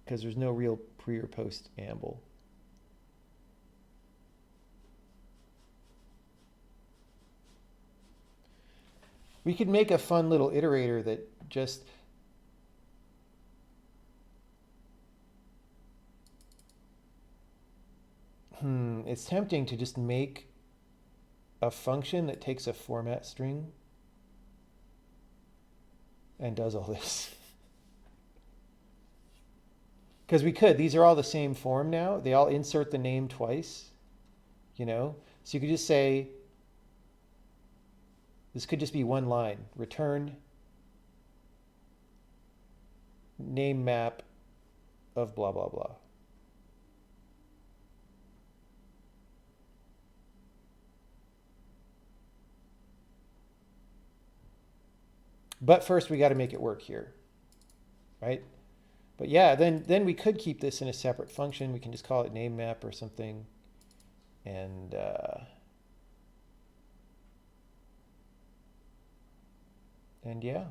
because there's no real pre or post amble. We could make a fun little iterator that just it's tempting to just make a function that takes a format string and does all this. Because we could. These are all the same form now. They all insert the name twice, you know? So you could just say, this could just be one line. Return name map of blah, blah, blah. But first we got to make it work here, right? But yeah, then we could keep this in a separate function. We can just call it name map or something. And yeah.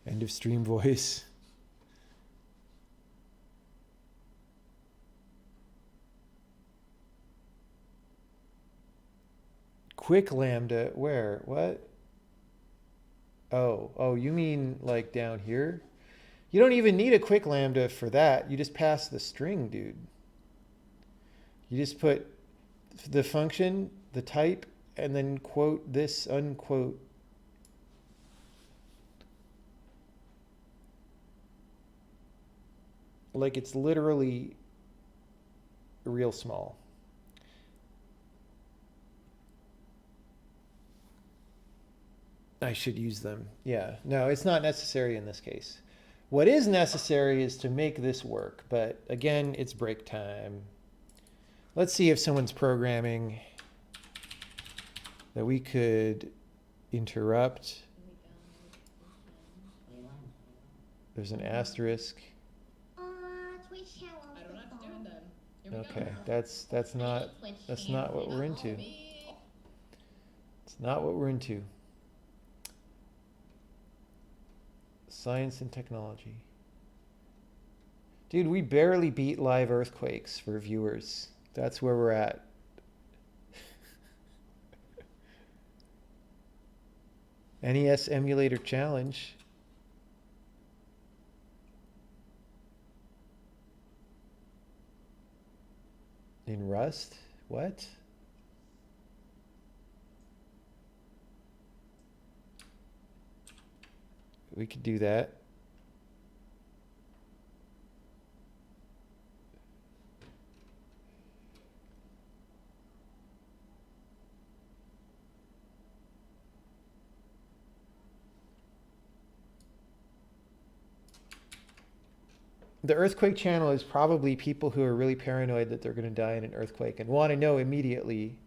End of stream voice. Quick lambda, where? What? Oh, you mean like down here? You don't even need a quick lambda for that. You just pass the string, dude. You just put the function, the type, and then quote this, unquote. Like it's literally real small. I should use them. Yeah. No, it's not necessary in this case. What is necessary is to make this work. But again, it's break time. Let's see if someone's programming that we could interrupt. There's an asterisk. I don't have to do it then. Here we Okay, go. that's not what we're into. It's not what we're into. Science and technology. Dude, we barely beat live earthquakes for viewers. That's where we're at. NES emulator challenge. In Rust? What? We could do that. The earthquake channel is probably people who are really paranoid that they're going to die in an earthquake and want to know immediately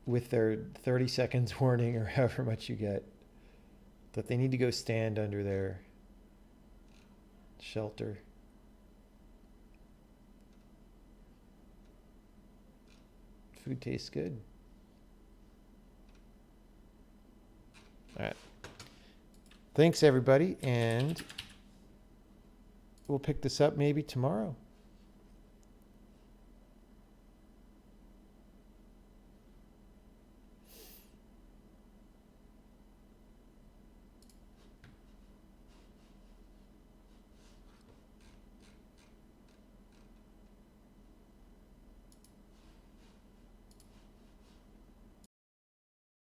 with their 30 seconds warning or however much you get that they need to go stand under their shelter. Food tastes good. All right. Thanks, everybody, and we'll pick this up maybe tomorrow.